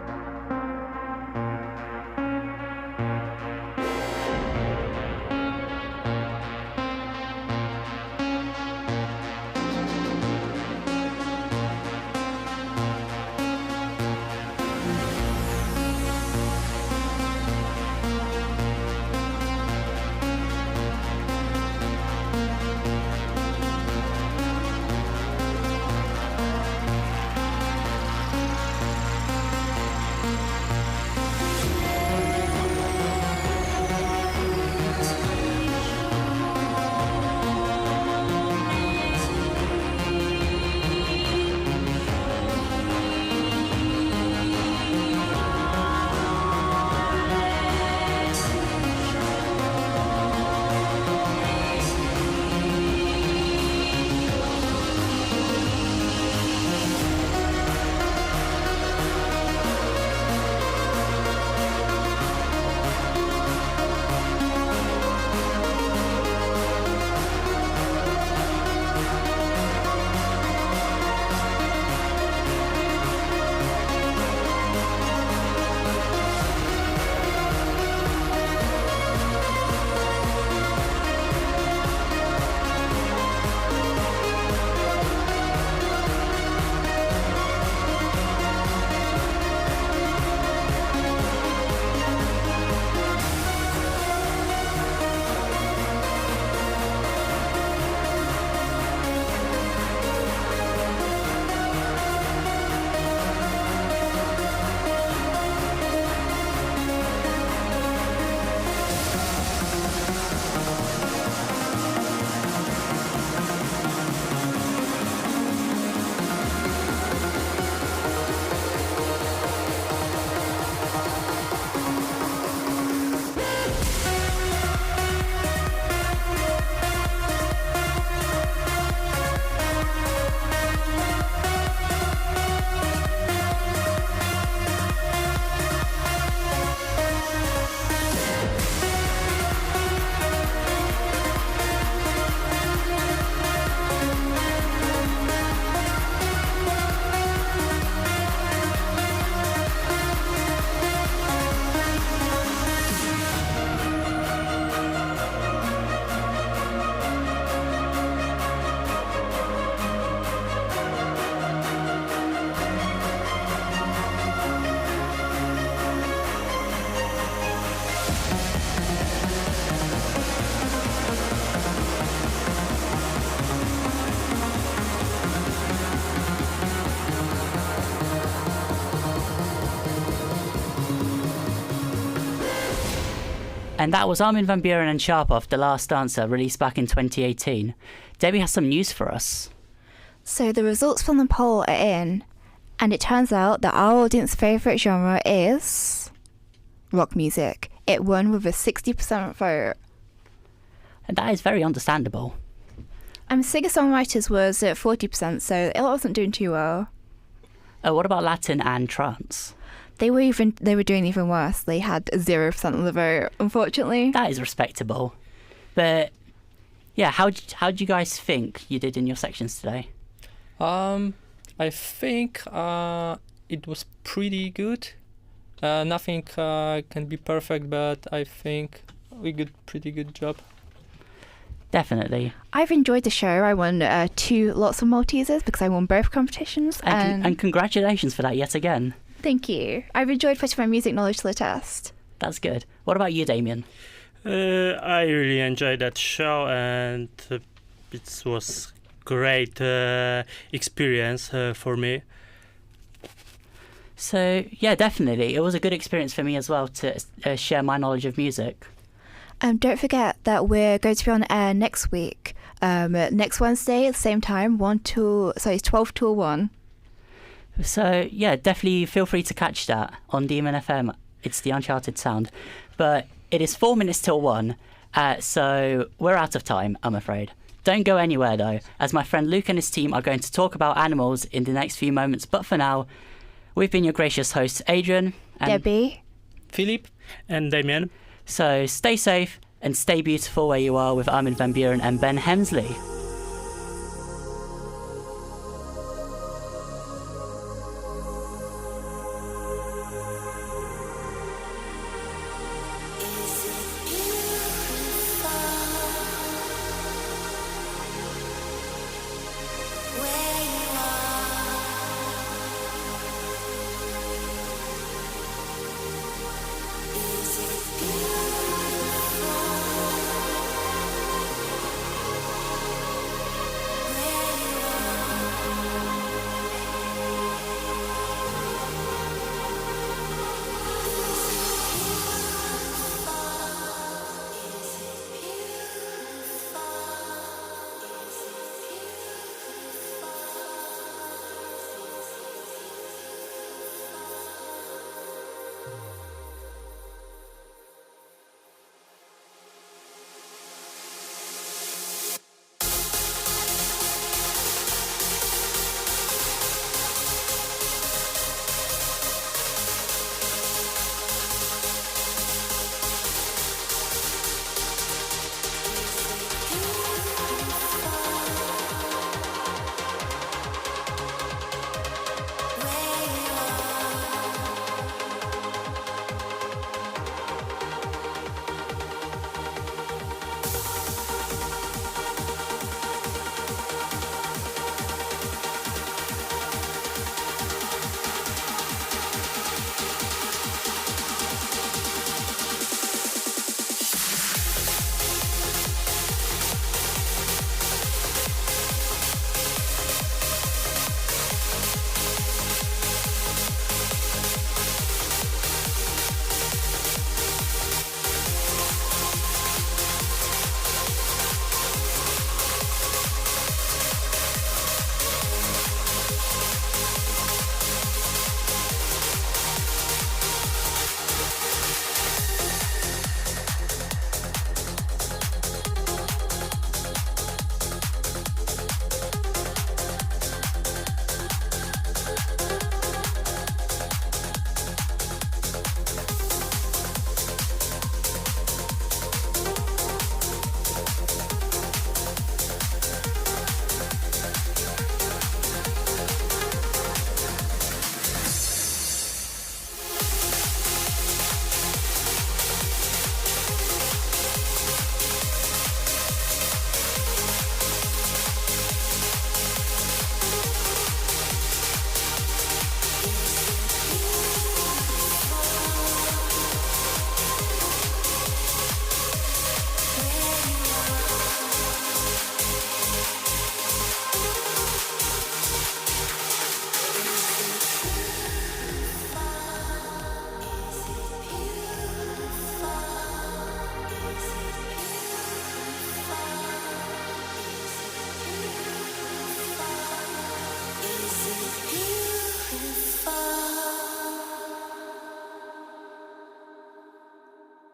And that was Armin van Buuren and Sharpov, The Last Dancer, released back in 2018. Debbie has some news for us. So the results from the poll are in, and it turns out that our audience's favourite genre is rock music. It won with a 60% vote. And that is very understandable. Singer-songwriters was at 40%, so it wasn't doing too well. What about Latin and trance? They were doing even worse. They had 0% of the vote, unfortunately. That is respectable. But yeah, how do you guys think you did in your sections today? I think it was pretty good. Nothing can be perfect, but I think we did pretty good job. Definitely. I've enjoyed the show. I won 2 lots of Maltesers because I won both competitions. And congratulations for that yet again. Thank you. I've enjoyed putting my music knowledge to the test. That's good. What about you, Damien? I really enjoyed that show, and it was great experience for me. So yeah, definitely. It was a good experience for me as well to share my knowledge of music. Don't forget that we're going to be on air next week. Next Wednesday at the same time, 12 till 1. So yeah, definitely feel free to catch that on Demon FM. It's the Uncharted Sound. But it is 4 minutes till 1, so we're out of time, I'm afraid. Don't go anywhere though, as my friend Luke and his team are going to talk about animals in the next few moments. But for now, we've been your gracious hosts, Adrian, and Debbie, Philip, and Damien. So stay safe and stay beautiful where you are with Armin van Buuren and Ben Hemsley.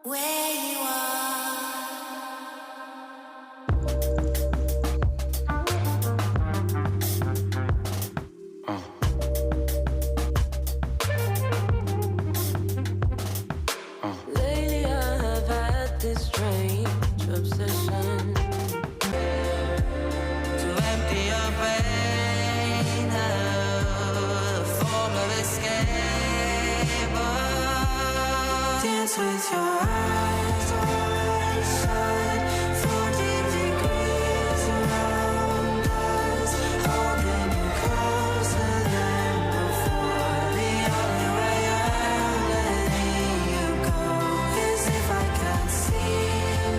where you are. Lately I have had this strange obsession to empty your brain of a form of escape. Dance with your eyes wide shut, 40 degrees around us, holding you closer than before. The only way I'm letting you go is if I can't see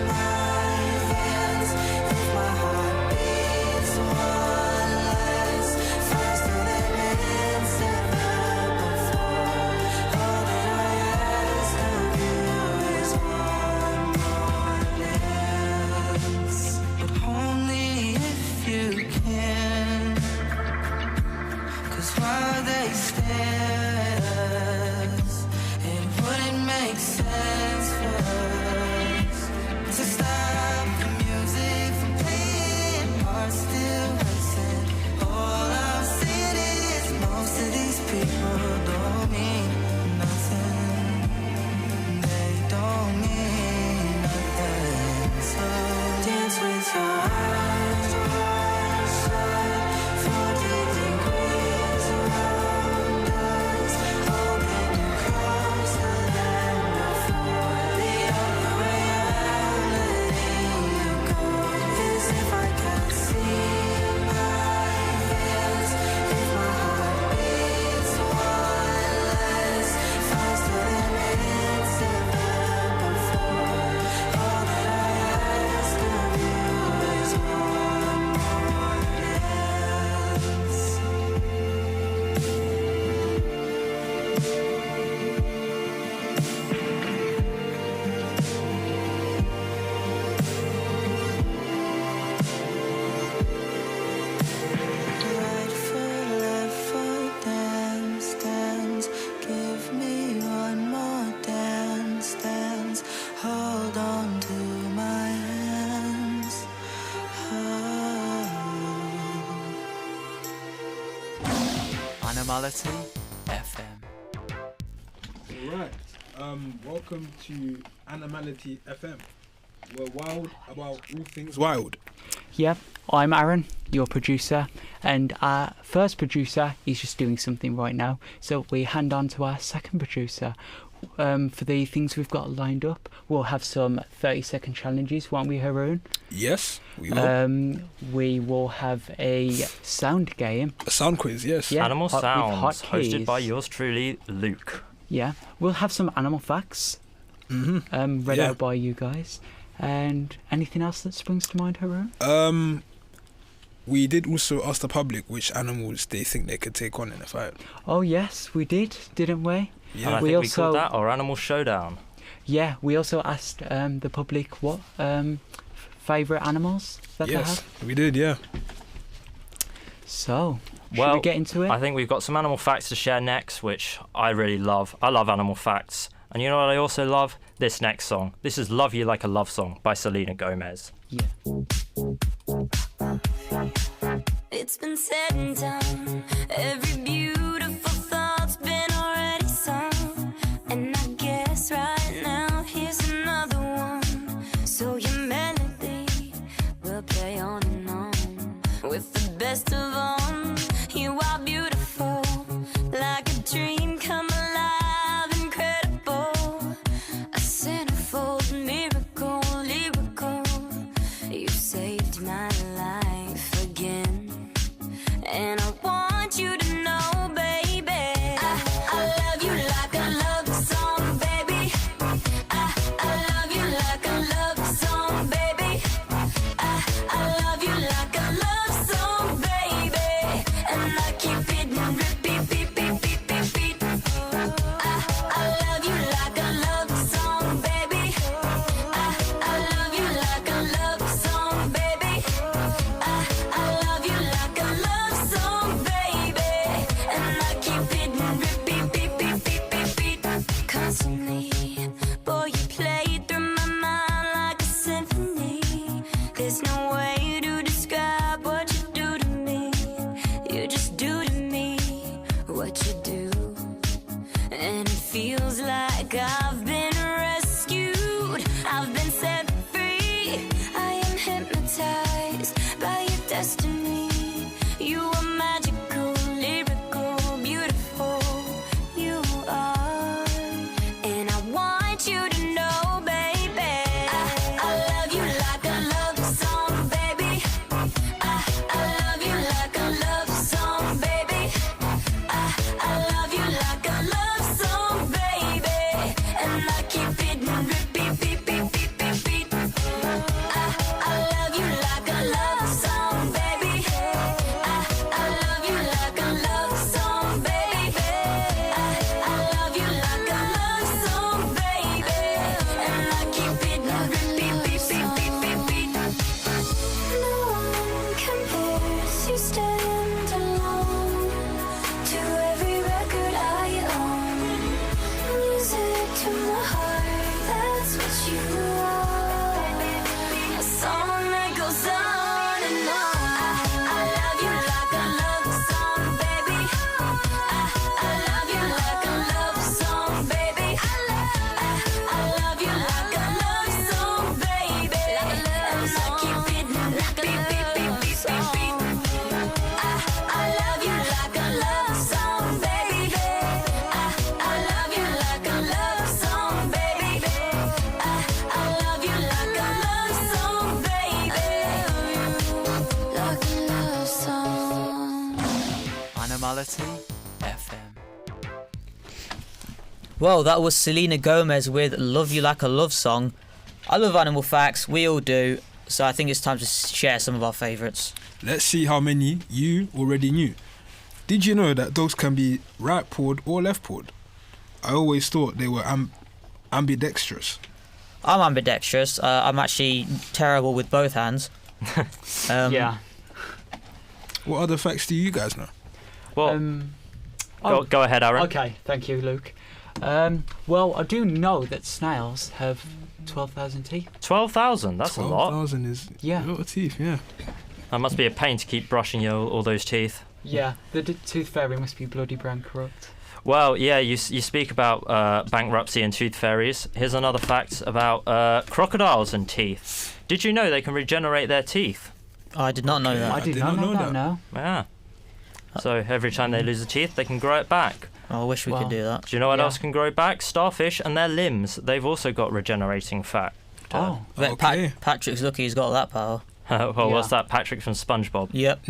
my hands, if my heart beats one less, faster than it's ever before. All that I ask of you is one more dance, but only if you can. 'Cause while they stare at us, it wouldn't make sense for us to stop the music from playing. Hearts still racing. All I'm saying is most of these people don't mean nothing. They don't mean nothing. So dance with your eyes wide shut, 40 degrees around us, holding you closer than before. The only way I'm letting you go is if I can't see my hands, if my heart beats one less, faster than it's ever before. All that I ask of you is one more dance. Right foot, left foot, dance, dance. Give me one more dance, dance. Hold on to my hands. Animality FM. Alright, welcome to Animality FM. We're wild about all things wild. Yep, I'm Aaron, your producer, and our first producer is just doing something right now, so we hand on to our second producer. For the things we've got lined up, we'll have some 30-second challenges, won't we, Haroon? Yes, we will. We will have a sound game. A sound quiz, yes. Yeah, Animal with Sounds, hotkeys. hosted by yours truly, Luke. Yeah, we'll have some animal facts read out by you guys. And anything else that springs to mind, Haroon? We did also ask the public which animals they think they could take on in a fight. Oh yes, we did, didn't we? Yeah. And I think we called that our Animal Showdown. Yeah, we also asked the public what favourite animals that they have. Yes, we did, yeah. So, Well, should we get into it? I think we've got some animal facts to share next, which I really love. I love animal facts. And you know what I also love? This next song. This is Love You Like a Love Song by Selena Gomez. Yeah. It's been said and done. Every beautiful thought's been already sung. And I guess right now here's another one. So your melody will play on and on. With the best of all, you are beautiful. Like a dream come alive, incredible. A centerfold miracle, lyrical. You saved my life again. And I want you to know, baby, I love you like a love song, baby. I love you like a love song, baby. I love you like a love song, baby. And I keep it on repeat, beat, beat, beat, beat, beat. I love you like a love song, baby. I love you like a love song, baby. I love you like a love song, baby. And I keep it on repeat, beat, beat, beat, beat, beat. Constantly, boy, you play A song that goes on and on. I love you like a love song, baby. I love you like a love song, baby. I love you like a love song, baby. And I keep it beep, beep, beep, beep, beep, beep. I love you like a love song, baby. I love you like a love song, baby. I love you like a love song, baby. Like a love song. Animality FM. Well, that was Selena Gomez with Love You Like a Love Song. I love Animal Facts, we all do, so I think it's time to share some of our favourites. Let's see how many you already knew. Did you know that dogs can be right-pawed or left-pawed? I always thought they were ambidextrous. I'm ambidextrous. I'm actually terrible with both hands. Yeah. What other facts do you guys know? Well, go ahead, Aaron. Okay, thank you, Luke. Well, I do know that snails have 12,000 teeth. 12,000? That's a lot. 12,000 is a lot of teeth, yeah. That must be a pain to keep brushing all those teeth. Yeah, the tooth fairy must be bloody brown corrupt. Well, yeah, you speak about bankruptcy and tooth fairies. Here's another fact about crocodiles and teeth. Did you know they can regenerate their teeth? I did not know that. I did not know that, no. Yeah. So every time they lose a teeth, they can grow it back. I wish we could do that. Do you know what else can grow back? Starfish and their limbs. They've also got regenerating fat. Oh, Patrick's lucky he's got that power. What's that? Patrick from SpongeBob. Yep.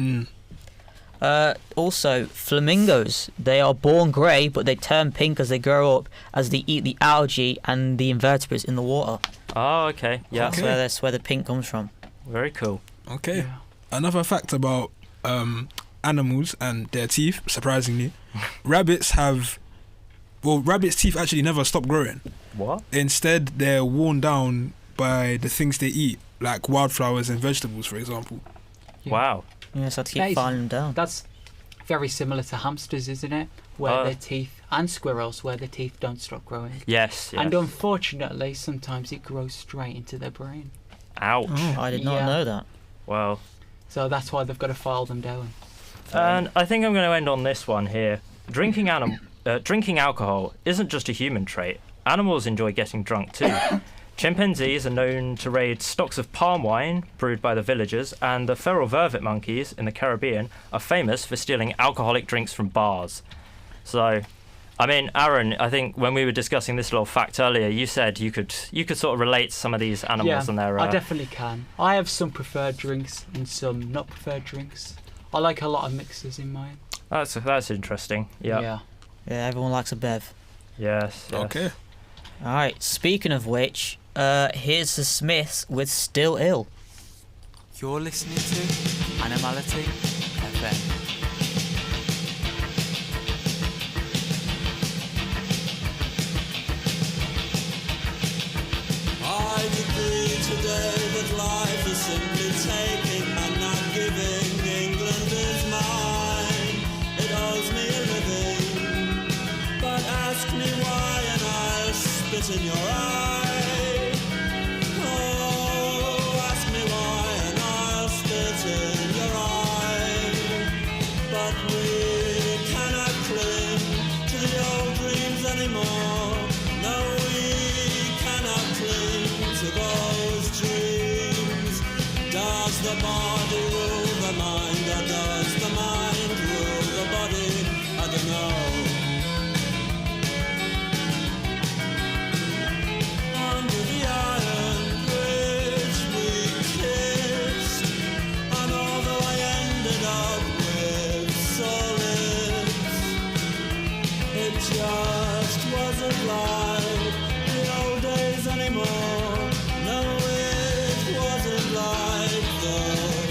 Also, flamingos. They are born grey, but they turn pink as they grow up, as they eat the algae and the invertebrates in the water. Oh, okay. Yeah. That's where the pink comes from. Very cool. Okay. Yeah. Another fact about animals and their teeth, surprisingly. Rabbits teeth actually never stop growing. What? Instead, they're worn down by the things they eat, like wildflowers and vegetables, for example. Yeah. Wow. Yeah, so to keep filing them down. That's very similar to hamsters, isn't it? Where their teeth, and squirrels, where their teeth don't stop growing. Yes. And unfortunately, sometimes it grows straight into their brain. Ouch. Oh, I did not know that. Well. So that's why they've got to file them down. And I think I'm going to end on this one here. Drinking alcohol isn't just a human trait. Animals enjoy getting drunk too. Chimpanzees are known to raid stocks of palm wine brewed by the villagers, and the feral vervet monkeys in the Caribbean are famous for stealing alcoholic drinks from bars. So, I mean, Aaron, I think when we were discussing this little fact earlier, you said you could sort of relate to some of these animals and their. I definitely can. I have some preferred drinks and some not preferred drinks. I like a lot of mixes in mine. That's interesting. Yeah. Yeah, everyone likes a bev. Yes. Okay. All right. Speaking of which, here's the Smiths with "Still Ill." You're listening to Animality FM. I decree today that life is simply taking and not giving. England is mine, it owes me a living. But ask me why and I'll spit in your eye. Oh, ask me why and I'll spit in your eye. But we cannot cling to the old dreams anymore. No, we cannot cling to those dreams. Does the body rule the mind, or does the mind rule the body? I don't know. Under the iron bridge we kissed, and although I ended up with sore lips, it just wasn't like the old days anymore. No, it wasn't like those.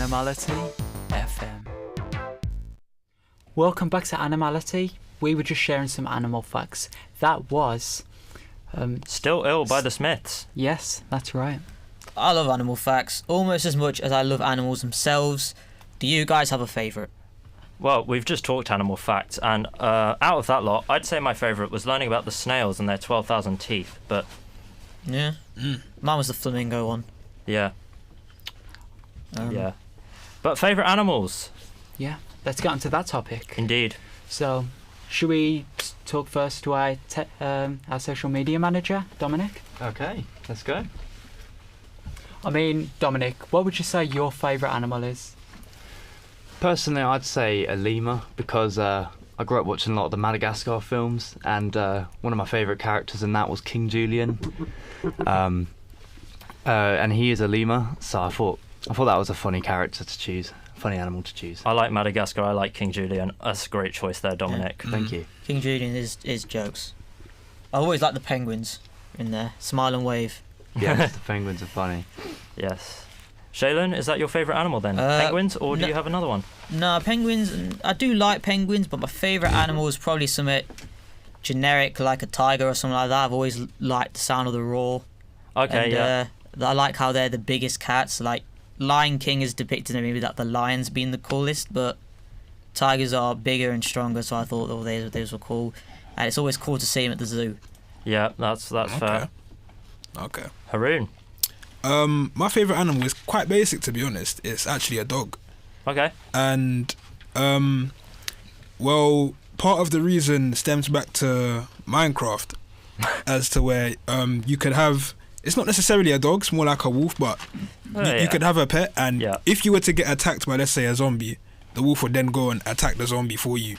Animality FM. Welcome back to Animality. We were just sharing some animal facts. That was... Still Ill by the Smiths. Yes, that's right. I love animal facts almost as much as I love animals themselves. Do you guys have a favourite? Well, we've just talked animal facts, and out of that lot, I'd say my favourite was learning about the snails and their 12,000 teeth, but... Yeah? Mine was the flamingo one. Yeah. Yeah. But favourite animals? Yeah, let's get onto that topic. Indeed. So, should we talk first to our social media manager, Dominic? Okay, let's go. I mean, Dominic, what would you say your favourite animal is? Personally, I'd say a lemur because I grew up watching a lot of the Madagascar films, and one of my favourite characters in that was King Julian, and he is a lemur. So I thought that was a funny character to choose, funny animal to choose. I like Madagascar. I like King Julian. That's a great choice there, Dominic. Yeah. Thank you. King Julian is jokes. I always like the penguins in there. Smile and wave. Yes, the penguins are funny. Yes. Shaylin, is that your favourite animal then? Penguins, or do you have another one? No, penguins. I do like penguins, but my favourite animal is probably something generic, like a tiger or something like that. I've always liked the sound of the roar. Okay, and, yeah. I like how they're the biggest cats. Like Lion King is depicted maybe that the lions being the coolest, but tigers are bigger and stronger. So I thought those were cool, and it's always cool to see them at the zoo. Yeah, that's fair. Okay. Haroon. My favourite animal is quite basic, to be honest. It's actually a dog. Okay. And well, part of the reason stems back to Minecraft, as to where you could have, it's not necessarily a dog, it's more like a wolf, but you could have a pet, and if you were to get attacked by, let's say, a zombie, the wolf would then go and attack the zombie for you,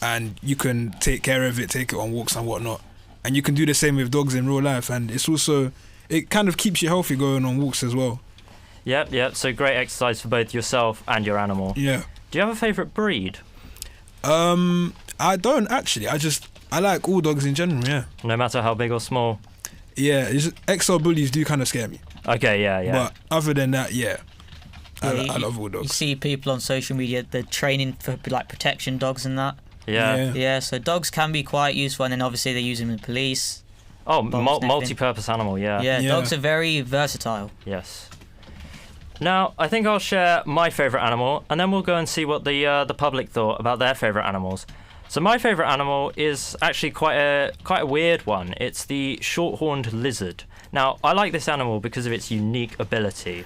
and you can take care of it, take it on walks and whatnot. And you can do the same with dogs in real life, and it's also, it kind of keeps you healthy going on walks as well. Yep, so great exercise for both yourself and your animal. Yeah. Do you have a favourite breed? I don't actually. I like all dogs in general, yeah. No matter how big or small? Yeah, XL bullies do kind of scare me. Okay, yeah. But other than that, yeah. I love all dogs. You see people on social media, they're training for like protection dogs and that. Yeah. So dogs can be quite useful, and then obviously they use them in the police. Oh, multi-purpose animal, yeah. Yeah, dogs are very versatile. Yes. Now, I think I'll share my favourite animal, and then we'll go and see what the public thought about their favourite animals. So my favourite animal is actually quite a weird one. It's the short-horned lizard. Now, I like this animal because of its unique ability.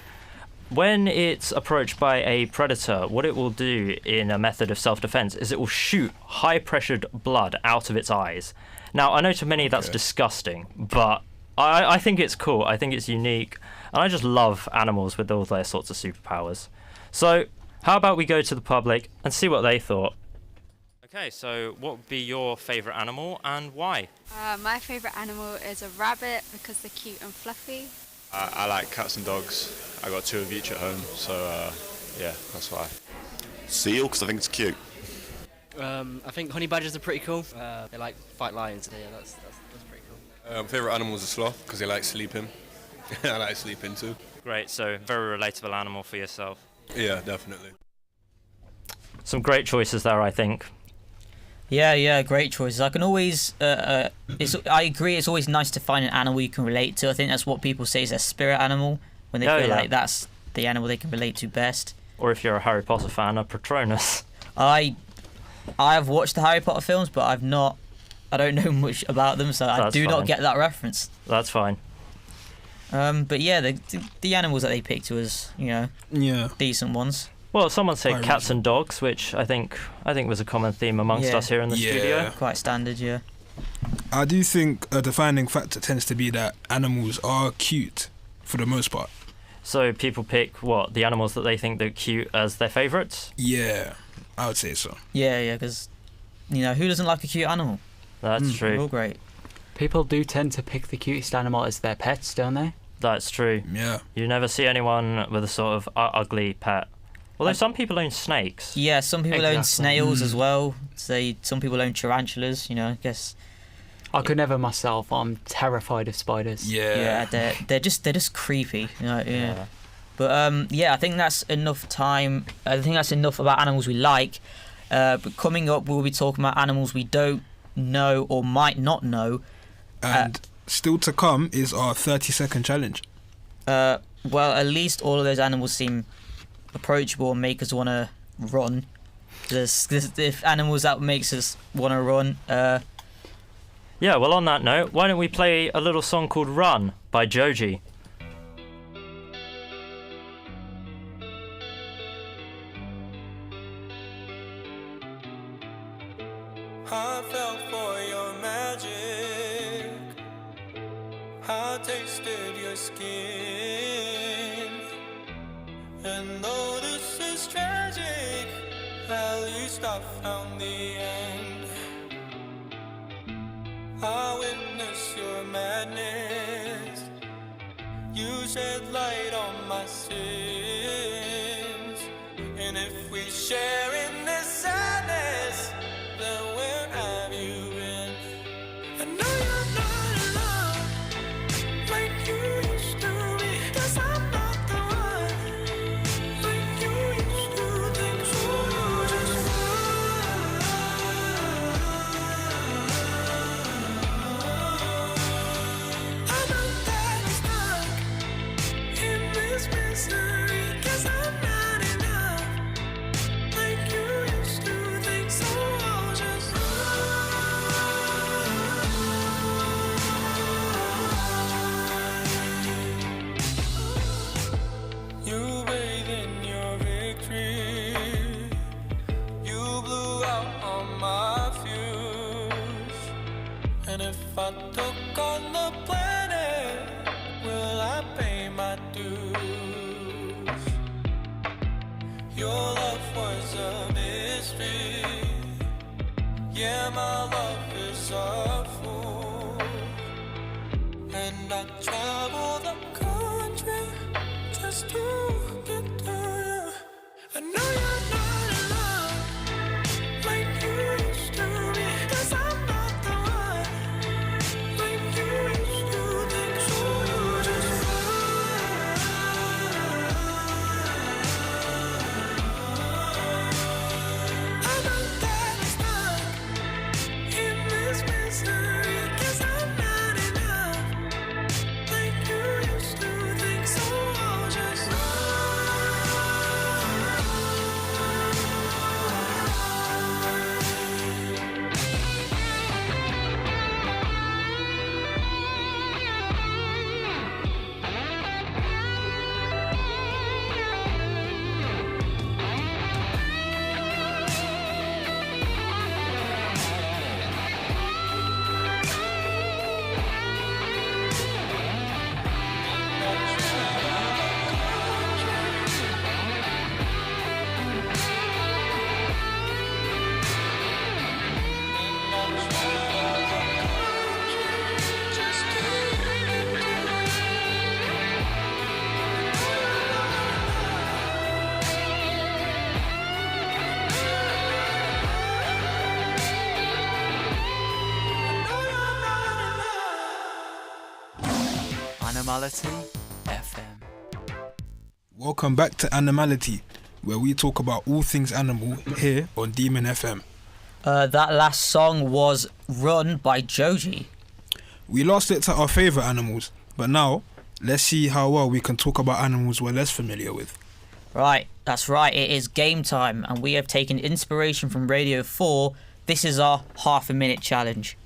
When it's approached by a predator, what it will do in a method of self-defense is it will shoot high-pressured blood out of its eyes. Now, I know to many that's disgusting, but I think it's cool. I think it's unique, and I just love animals with all their sorts of superpowers. So, how about we go to the public and see what they thought? Okay, so what would be your favourite animal and why? My favourite animal is a rabbit because they're cute and fluffy. I like cats and dogs. I got 2 of each at home, so yeah, that's why. Seal, because I think it's cute. I think honey badgers are pretty cool. They like fight lions. Yeah, that's pretty cool. Favourite animal is a sloth because they like sleeping. I like sleeping too. Great, so very relatable animal for yourself. Yeah, definitely. Some great choices there, I think. Yeah, great choices. I can always, I agree. It's always nice to find an animal you can relate to. I think that's what people say is their spirit animal when they feel like that's the animal they can relate to best. Or if you're a Harry Potter fan, a Patronus. I have watched the Harry Potter films, but I don't know much about them, so I do not get that reference. That's fine. But yeah, the animals that they picked was, decent ones. Well, someone said cats and dogs, which I think was a common theme amongst us here in the studio. Quite standard, yeah. I do think a defining factor tends to be that animals are cute for the most part. So people pick the animals that they think they're cute as their favourites? Yeah, I would say so. Yeah, because who doesn't like a cute animal? That's true. They're all great. People do tend to pick the cutest animal as their pets, don't they? That's true. Yeah. You never see anyone with a sort of ugly pet. Although some people own snakes. Yeah, some people own snails as well. Some people own tarantulas, I guess. I could never myself. I'm terrified of spiders. Yeah. Yeah, they're just creepy. Yeah. But yeah, I think that's enough time. I think that's enough about animals we like. But coming up, we'll be talking about animals we don't know or might not know. And still to come is our 30-second challenge. Well, at least all of those animals seem approachable and make us want to run. If animals that makes us want to run. Yeah, well, on that note, why don't we play a little song called Run by Joji? I fell for your magic. I tasted your skin. And though this is tragic, at least I found the end. I witnessed your madness. You shed light on my sins. And if we share in this sadness, then where have you been? I know you're not alone, like you used to be. 'Cause I'm not the one, like you used to think. So you just I'm not that stuck in this misery. 'Cause I'm not enough, like you used to think. So I'll just you bathe in your victory. You blew out on my fuse. And if I took on the planet, will I pay my dues? Your love was a mystery. Yeah, my love is a fool. And I travel the country just to get to you. I know you're not alone, like you used to be. 'Cause I'm not the one, like you used to think. So you just I'm not that stuck in this misery. 'Cause I'm not enough, like you used to think. So I'll just Animality FM. Welcome back to Animality, where we talk about all things animal here on Demon FM. That last song was Run by Joji. We last looked at our favourite animals, but now let's see how well we can talk about animals we're less familiar with. Right, that's right, it is game time, and we have taken inspiration from Radio 4. This is our half-a-minute challenge.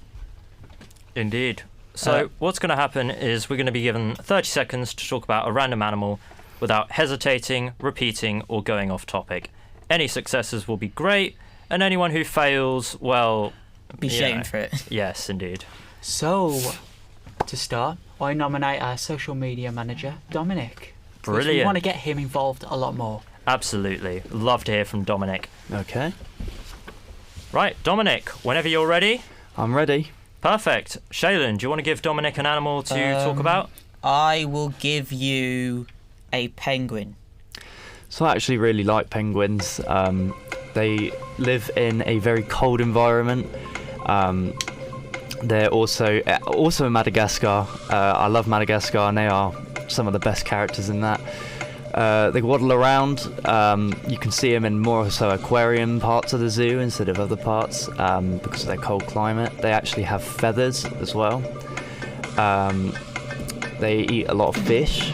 Indeed. So what's going to happen is we're going to be given 30 seconds to talk about a random animal without hesitating, repeating, or going off topic. Any successes will be great, and anyone who fails, well... Be shamed for it. Yes, indeed. So, to start, I nominate our social media manager, Dominic. Brilliant. We want to get him involved a lot more. Absolutely. Love to hear from Dominic. Okay. Right, Dominic, whenever you're ready. I'm ready. Perfect. Shaylin, do you want to give Dominic an animal to talk about? I will give you a penguin. So I actually really like penguins. They live in a very cold environment. They're also in Madagascar. I love Madagascar, and they are some of the best characters in that. They waddle around. You can see them in more so aquarium parts of the zoo instead of other parts because of their cold climate. They actually have feathers as well. They eat a lot of fish.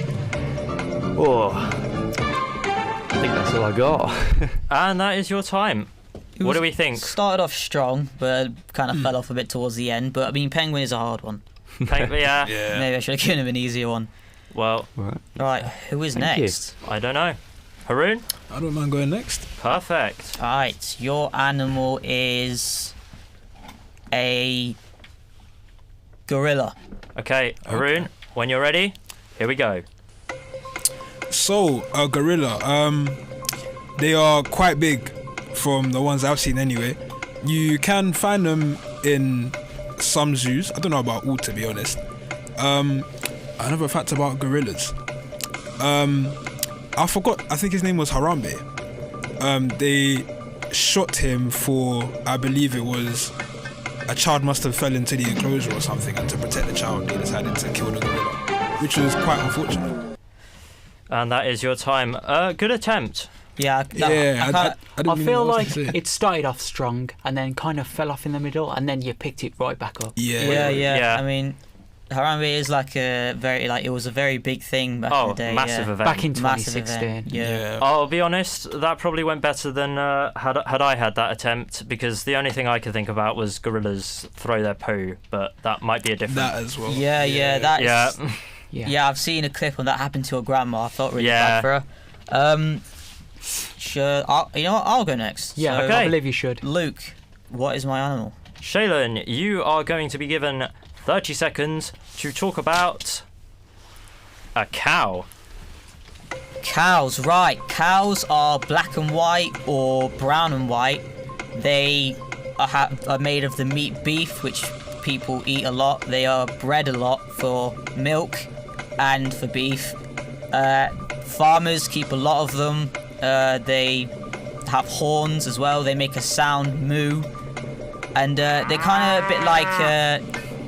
Oh, I think that's all I got. And that is your time. What do we think? Started off strong, but kind of fell off a bit towards the end. But I mean, penguin is a hard one. Yeah. Maybe I should have given him an easier one. Well, right. Who is Thank next? I don't know. Haroon? I don't mind going next. Perfect. Alright, your animal is a gorilla. Okay, Haroon, when you're ready, here we go. So, a gorilla. They are quite big from the ones I've seen anyway. You can find them in some zoos. I don't know about all, to be honest. Another fact about gorillas. I forgot, I think his name was Harambe. They shot him for, I believe it was, a child must have fell into the enclosure or something, and to protect the child they decided to kill the gorilla, which was quite unfortunate. And that is your time. Good attempt. Yeah, I feel like it started off strong and then kind of fell off in the middle, and then you picked it right back up. Yeah. I mean, Harambe is like it was a very big thing back in the day. Massive event. Back in Massive 2016. event, yeah. I'll be honest, that probably went better than had I had that attempt, because the only thing I could think about was gorillas throw their poo, but that might be a different... That as well. Yeah, I've seen a clip on that happen to a grandma. I felt really bad for her. Sure, you know what? I'll go next. Yeah, So, okay. I believe you should. Luke, what is my animal? Shaylin, you are going to be given 30 seconds to talk about a cow. Cows, right. Cows are black and white or brown and white. They are made of the meat beef, which people eat a lot. They are bred a lot for milk and for beef. Farmers keep a lot of them. They have horns as well. They make a sound moo. And they're kind of a bit like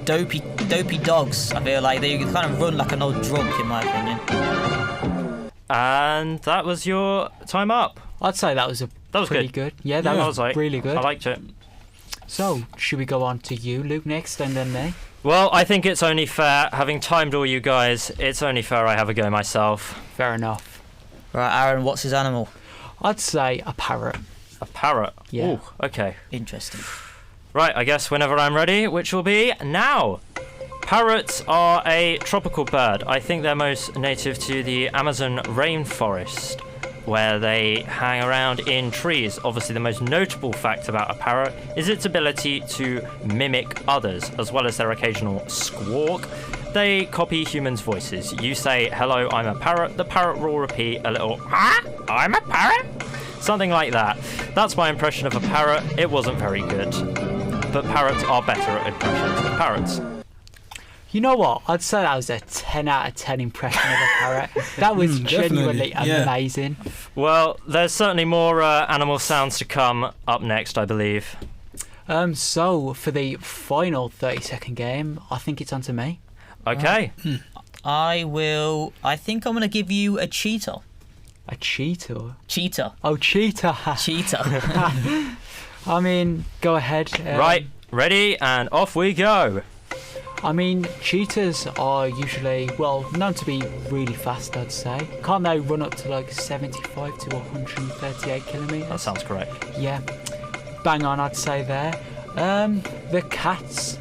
dopey dogs. I feel like they kind of run like an old drunk, in my opinion. And that was your time up. I'd say that was pretty good. Yeah, that was really good. I liked it. So, should we go on to you, Luke, next, and then me? Well, I think it's only fair, having timed all you guys, it's only fair I have a go myself. Fair enough. Right, Aaron, what's his animal? I'd say a parrot. A parrot? Yeah. Ooh, okay. Interesting. Right, I guess whenever I'm ready, which will be now. Parrots are a tropical bird. I think they're most native to the Amazon rainforest, where they hang around in trees. Obviously, the most notable fact about a parrot is its ability to mimic others, as well as their occasional squawk. They copy humans' voices. You say, "Hello, I'm a parrot." The parrot will repeat a little, "Ah, I'm a parrot?" Something like that. That's my impression of a parrot. It wasn't very good. But parrots are better at impressions than parrots. You know what? I'd say that was a 10 out of 10 impression of a parrot. That was genuinely amazing. Well, there's certainly more animal sounds to come up next, I believe. So, for the final 30-second game, I think it's on to me. Okay. I think I'm going to give you a cheetah. A cheetah? Cheetah. Oh, cheetah. Cheetah. I mean, go ahead. Right, ready, and off we go. I mean, cheetahs are usually, known to be really fast, I'd say. Can't they run up to like 75 to 138 kilometres? That sounds correct. Yeah. Bang on, I'd say there. The cats,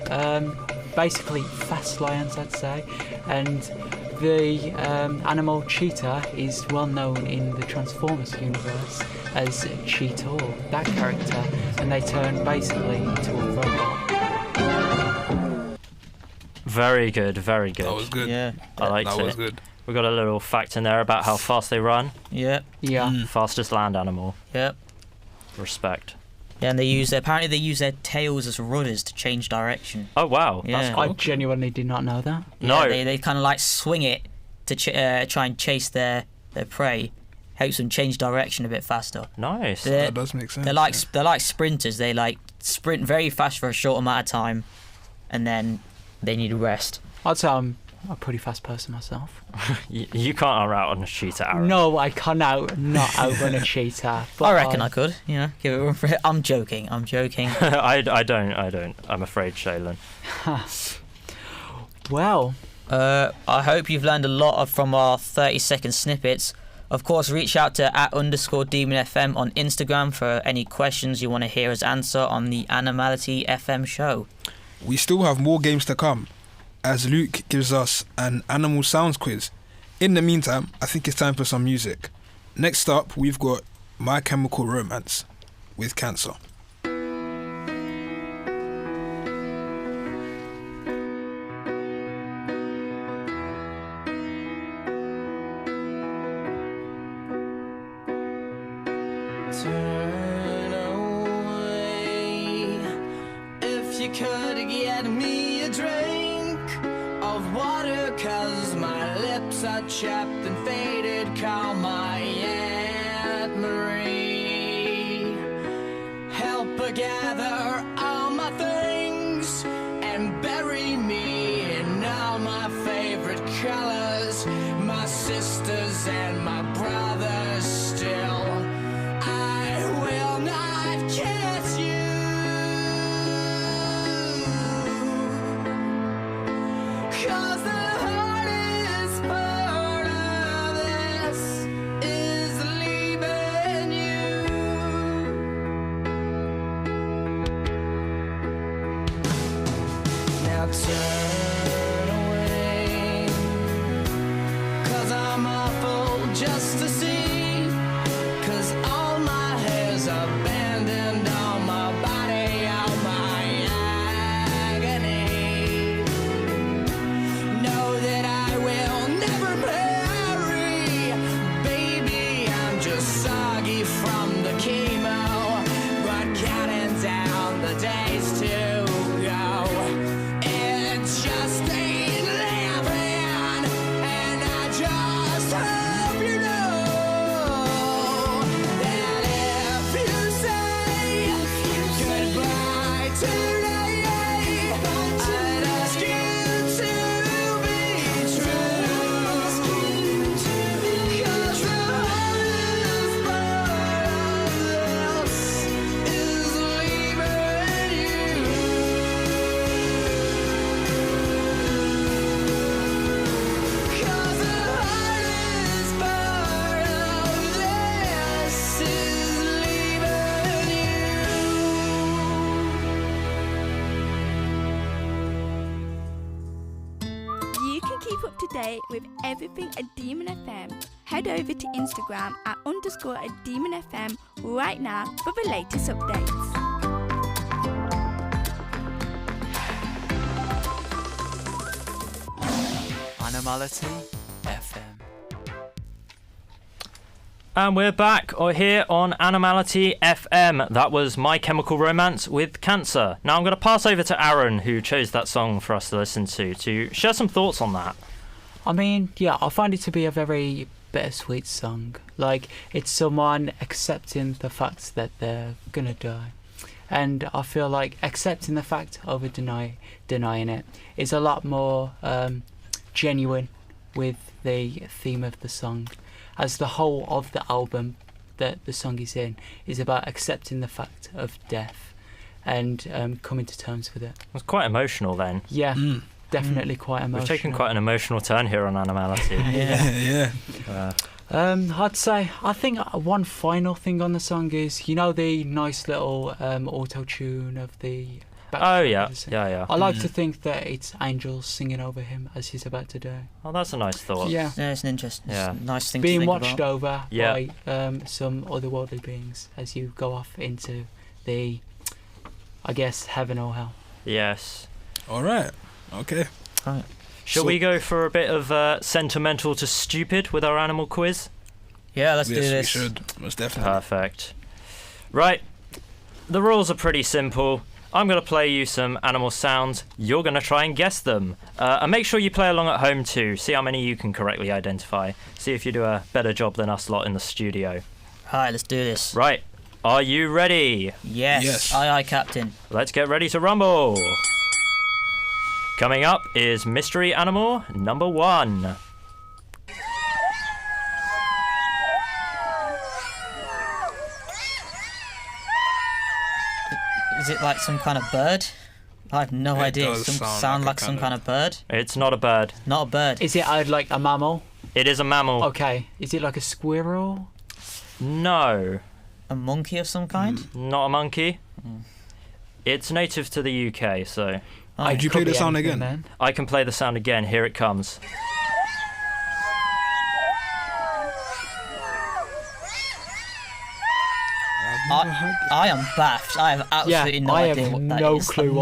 basically fast lions, I'd say. And the animal cheetah is well known in the Transformers universe as Cheetor, that character, and they turn basically into a robot. Very good, very good. That was good. Yeah. I liked it. That was good. We got a little fact in there about how fast they run. Yeah. Yeah. Fastest land animal. Yep. Respect. Yeah, and apparently they use their tails as rudders to change direction. Oh wow, Yeah. that's cool. I genuinely did not know that. No. Yeah, they kind of like swing it to try and chase their prey. Helps them change direction a bit faster. Nice. That does make sense. They're like sprinters. They like sprint very fast for a short amount of time, and then they need a rest. I'd say I'm a pretty fast person myself. You can't outrun a cheetah, Aaron. No, I cannot not outrun a cheetah. But I reckon I could. Give it a run for it. I'm joking. I don't. I'm afraid, Shaylin. Well, I hope you've learned a lot from our 30-second snippets. Of course, reach out to @_DemonFM on Instagram for any questions you want to hear us answer on the Animality FM show. We still have more games to come, as Luke gives us an animal sounds quiz. In the meantime, I think it's time for some music. Next up, we've got My Chemical Romance with Cancer. Turn away if you could get me a drink of water, 'cause my lips are chapped and faded. Call my Aunt Marie. Help her gather all my things and bury me in all my favorite colors. My sisters and my brothers still. I will not kiss you, 'cause the hardest part of this is leaving you. Now turn away, 'cause I'm awful just to see. 'Cause all my hair's abandoned on my body, all my agony. Know that I will never marry. Baby, I'm just soggy from the chemo, but counting down the days to go. It just ain't living, and I just hope you know. With everything at Demon FM, head over to Instagram @_DemonFM right now for the latest updates. Animality FM. And we're back here on Animality FM. That was My Chemical Romance with Cancer. Now I'm going to pass over to Aaron, who chose that song for us to listen to share some thoughts on that. I mean, yeah, I find it to be a very bittersweet song. Like, it's someone accepting the fact that they're gonna die. And I feel like accepting the fact over denying it is a lot more genuine with the theme of the song, as the whole of the album that the song is in is about accepting the fact of death and coming to terms with it. It's quite emotional then. Yeah. Definitely quite emotional. We've taken quite an emotional turn here on Animality. Yeah. I'd say, I think one final thing on the song is, the nice little auto-tune of the... Oh, yeah. I like to think that it's angels singing over him as he's about to die. Oh, that's a nice thought. Yeah, it's an interesting, nice thing being to think watched about. over by some otherworldly beings as you go off into the, I guess, heaven or hell. Yes. All right. Okay. Right. Shall we go for a bit of sentimental to stupid with our animal quiz? Yeah, let's do this. Yes, we should. Most definitely. Perfect. Right. The rules are pretty simple. I'm going to play you some animal sounds. You're going to try and guess them. And make sure you play along at home too. See how many you can correctly identify. See if you do a better job than us lot in the studio. Alright, let's do this. Right. Are you ready? Yes. Aye, aye, Captain. Let's get ready to rumble. Coming up is mystery animal number 1. Is it like some kind of bird? I have no idea. does Sound like some kind of bird? It's not a bird. Not a bird. Is it like a mammal? It is a mammal. Okay. Is it like a squirrel? No. A monkey of some kind? Not a monkey. It's native to the UK, so... Could you play the sound again? Then. I can play the sound again. Here it comes. I am baffed. I have absolutely no idea what that is. no clue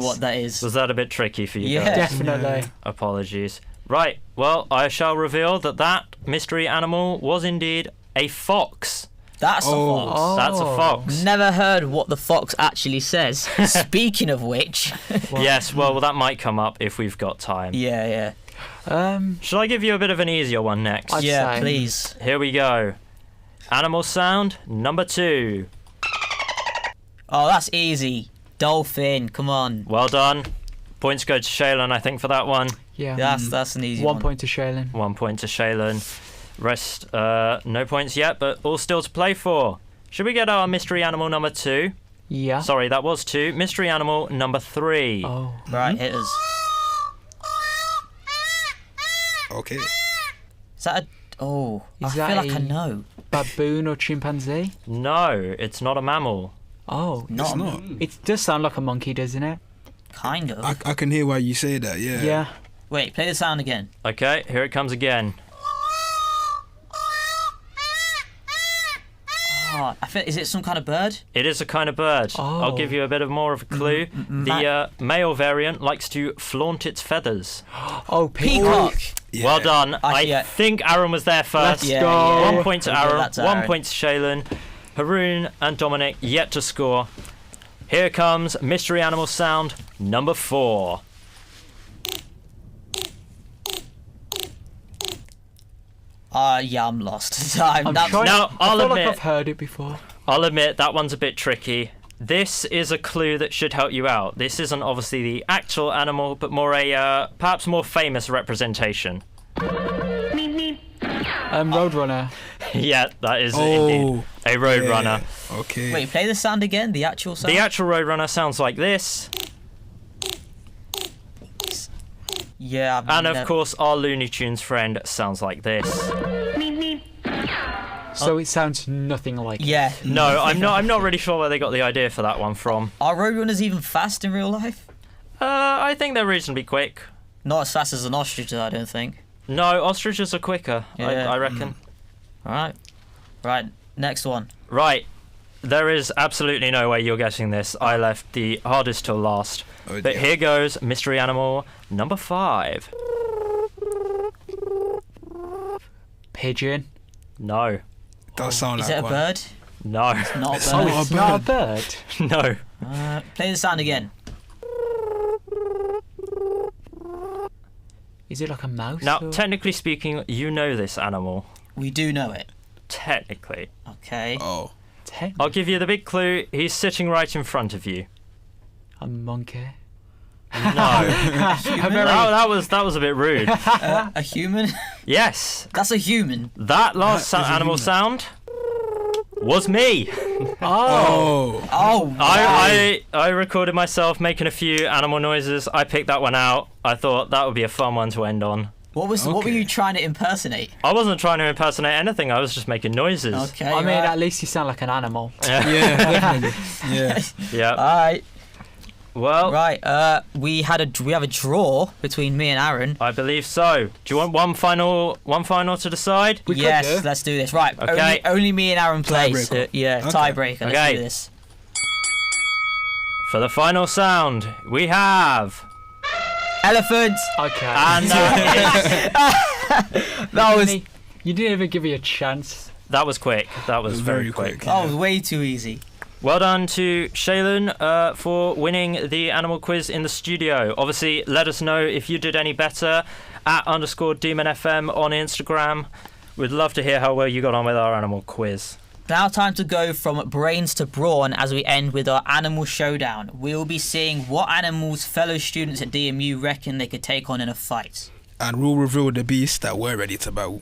what that is. Was that a bit tricky for you guys? Yeah, definitely. Apologies. Right, well, I shall reveal that mystery animal was indeed a fox. That's a fox. That's a fox. Never heard what the fox actually says. Speaking of which... Yes, well, that might come up if we've got time. Yeah. Shall I give you a bit of an easier one next? Yeah, please. Here we go. Animal sound number 2. Oh, that's easy. Dolphin, come on. Well done. Points go to Shaylin, I think, for that one. Yeah. That's an easy one. 1 point to Shaylin. 1 point to Shaylin. Rest, no points yet, but all still to play for. Should we get our mystery animal number 2? Yeah. Sorry, that was 2. Mystery animal number 3. Oh. Right, hit us. Okay. Is that a... Oh, Is I that feel like I a- know. Baboon or chimpanzee? No, it's not a mammal. Oh. It's not. It does sound like a monkey, doesn't it? Kind of. I can hear why you say that, yeah. Yeah. Wait, play the sound again. Okay, here it comes again. Oh, I feel, is it some kind of bird? It is a kind of bird. Oh. I'll give you a bit of more of a clue. The male variant likes to flaunt its feathers. Oh, Peacock. Yeah. Well done. I yeah. think Aaron was there first. Let's go. 1 point to We'll give Aaron, that to 1 Aaron. point to Shaylin. Haroon and Dominic yet to score. Here comes mystery animal sound number 4. Yeah, I'm lost. I'm Now, I I'll feel like admit, I've heard it before. I'll admit that one's a bit tricky. This is a clue that should help you out. This isn't obviously the actual animal, but more a perhaps more famous representation. Roadrunner. Yeah, that is indeed a roadrunner. Yeah. Okay. Wait, play the sound again. The actual sound. The actual roadrunner sounds like this. Yeah. And of course, our Looney Tunes friend sounds like this. So it sounds nothing like Yeah. it. No, I'm not really sure where they got the idea for that one from. Are roadrunners even fast in real life? I think they're reasonably quick. Not as fast as an ostrich, though, I don't think. No, ostriches are quicker, Yeah. I reckon. All right. Next one. Right. There is absolutely no way you're getting this. I left the hardest till last. Oh, But dear. here goes mystery animal number 5. Pigeon. No. Does sound Is like it a one. bird? No. Not a bird. It's not a It's not a bird. bird. No. Play the sound again. Is it like a mouse? Now, or- technically speaking, you know this animal. We do know it. Technically. Okay. Oh. I'll give you the big clue. He's sitting right in front of you. A monkey. No. that was a bit rude. A human? Yes. That's a human. That last That is a animal human. sound was me. Oh. Oh. I recorded myself making a few animal noises. I picked that one out. I thought that would be a fun one to end on. What were you trying to impersonate? I wasn't trying to impersonate anything. I was just making noises. Okay. I mean, right. at least you sound like an animal. Yeah, definitely. Yeah. Yeah. All right. Well, Right. We have a draw between me and Aaron. I believe so. Do you want one final to decide? Yes. Let's do this. Right. Okay. Only me and Aaron play. Tiebreaker. So, yeah. Okay. Tiebreaker. Let's Okay. do this. For the final sound, we have. Elephant. Okay. And That was. You didn't even give me a chance. that was quick. That was very very quick. quick. That was way too easy. Well done to Shaylin for winning the animal quiz in the studio. Obviously, let us know if you did any better at _DemonFM on Instagram. We'd love to hear how well you got on with our animal quiz. Now time to go from brains to brawn as we end with our animal showdown. We'll be seeing what animals fellow students at DMU reckon they could take on in a fight. And we'll reveal the beast that we're ready to battle.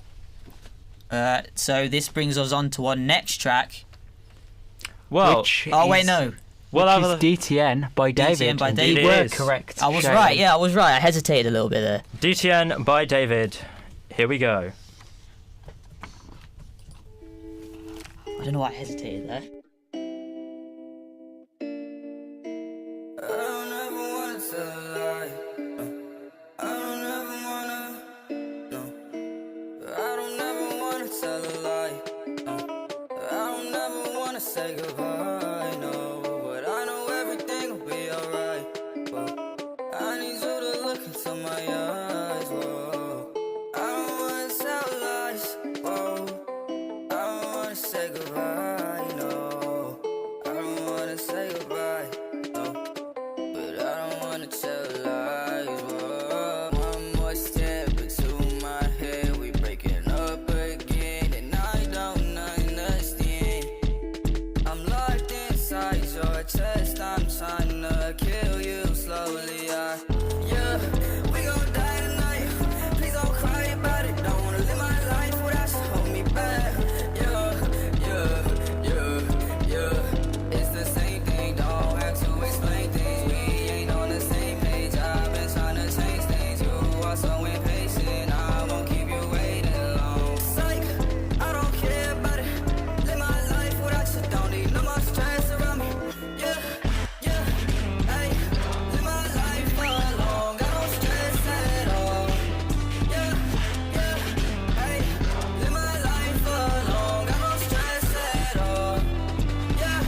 So this brings us on to our next track. Well, Which is DTN by David. DTN by David. You were correct. I was right. Yeah, I was right. I hesitated a little bit there. DTN by David. Here we go. I don't know why I hesitated there. Say goodbye, no, but I know everything will be alright. I need you to look into my eyes, whoa. I don't wanna tell lies, whoa. I don't wanna say goodbye, no. I don't wanna say goodbye, no. But I don't wanna tell lies, whoa. One more step into my head, we breaking up again, and I don't understand. I'm locked inside your chest, I'm trying to kill you slowly, yeah, we gon' die tonight, please don't cry about it, don't wanna live my life without you hold me back, yeah, it's the same thing, don't have to explain things, we ain't on the same page, I've been trying to change things, you are so impatient, I won't keep you waiting long, psych, I don't care about it, live my life without you, don't need no more stress around me, yeah, hey, live my life alone, got no stress at all, yeah, hey, live my life alone, got no stress at all, yeah.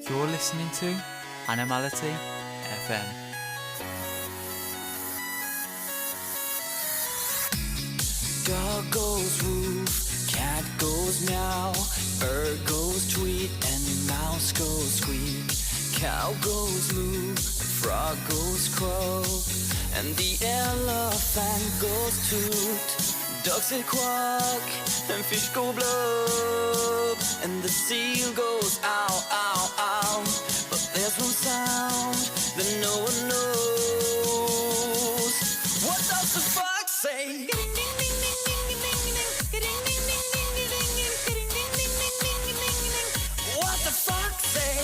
You're listening to Animality FM. Dog goes woof, cat goes meow, bird goes tweet, and mouse goes squeak. Cow goes moo, frog goes croak, and the elephant goes toot. Ducks say quack, and fish go blub, and the seal goes ow, ow, ow. But there's one sound that no one knows. What does the fox say? What the fox say?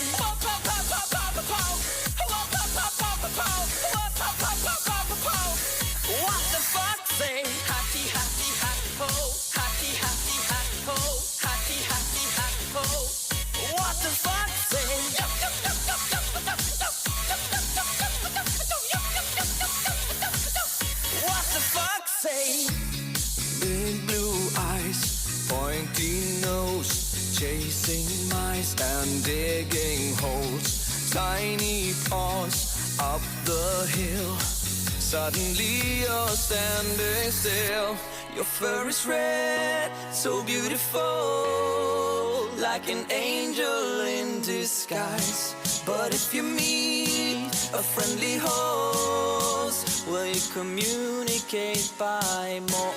What the fox say? Happy, happy, happy ho. Happy, happy, happy ho. Happy, happy, happy ho. What the fox say? What the fox say? Big blue eyes, pointy nose, chasing mice and digging holes. Tiny paws up the hill. Suddenly you're standing still. Your fur is red, so beautiful, like an angel in disguise. But if you meet a friendly host, will you communicate by more?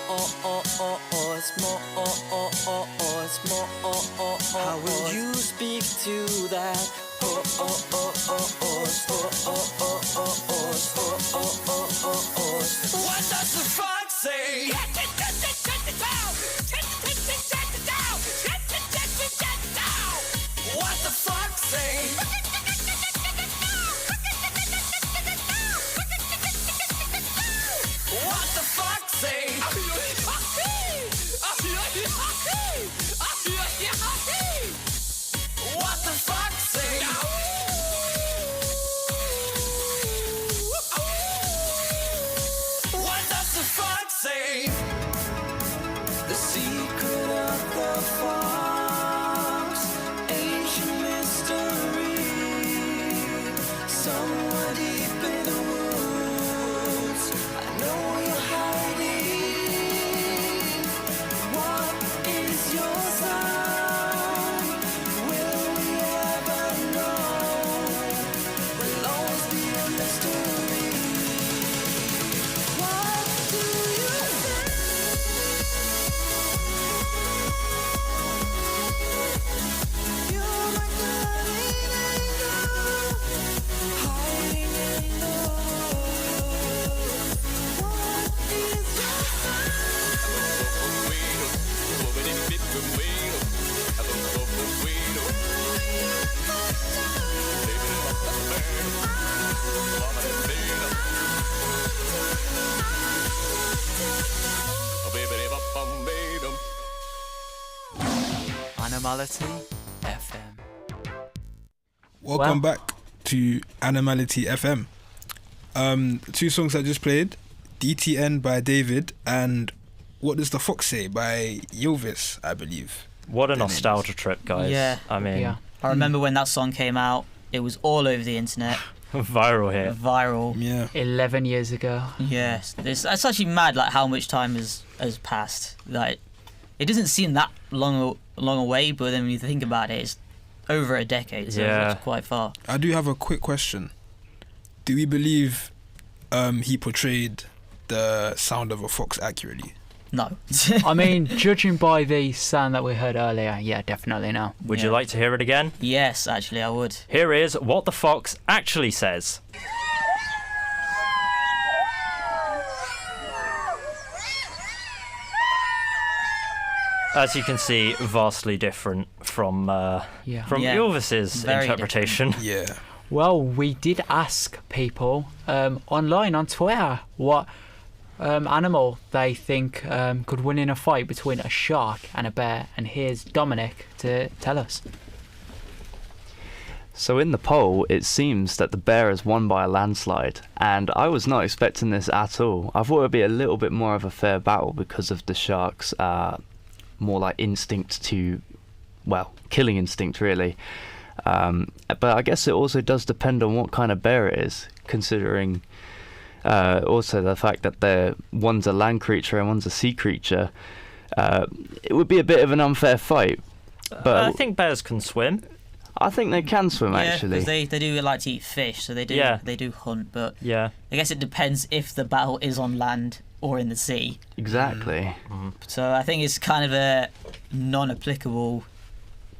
How will you speak to that? What does the fox say? What the fox say? What the fox say? What the fox say? What does the fox say? The secret of the fox, ancient mystery, somewhere deep in the woods. I know you're hiding. What Animality FM. Welcome back to Animality FM. Two songs I just played, DTN by David and What Does the Fox Say by Ylvis, I believe. What a nostalgia trip, guys. Yeah. I mean... I remember when that song came out, it was all over the internet. Viral hit. Viral. Yeah. 11 years ago. Yes. It's actually mad, like, how much time has passed. Like, it doesn't seem that long away, but then when you think about it, it's over a decade, so it's quite far. I do have a quick question. Do we believe he portrayed the sound of a fox accurately? No. I mean, judging by the sound that we heard earlier, yeah, definitely no. Would you like to hear it again? Yes, actually, I would. Here is what the fox actually says. As you can see, vastly different from Ylvis's interpretation. Yeah. Well, we did ask people online on Twitter what animal they think could win in a fight between a shark and a bear, and here's Dominic to tell us. So in the poll, it seems that the bear has won by a landslide, and I was not expecting this at all. I thought it would be a little bit more of a fair battle because of the shark's more like instinct to, well, killing instinct really. But I guess it also does depend on what kind of bear it is, considering also the fact that one's a land creature and one's a sea creature. It would be a bit of an unfair fight. But I think bears can swim. I think they can swim, actually. Yeah, because they do like to eat fish, so they do hunt. But I guess it depends if the battle is on land or in the sea. Exactly. So I think it's kind of a non-applicable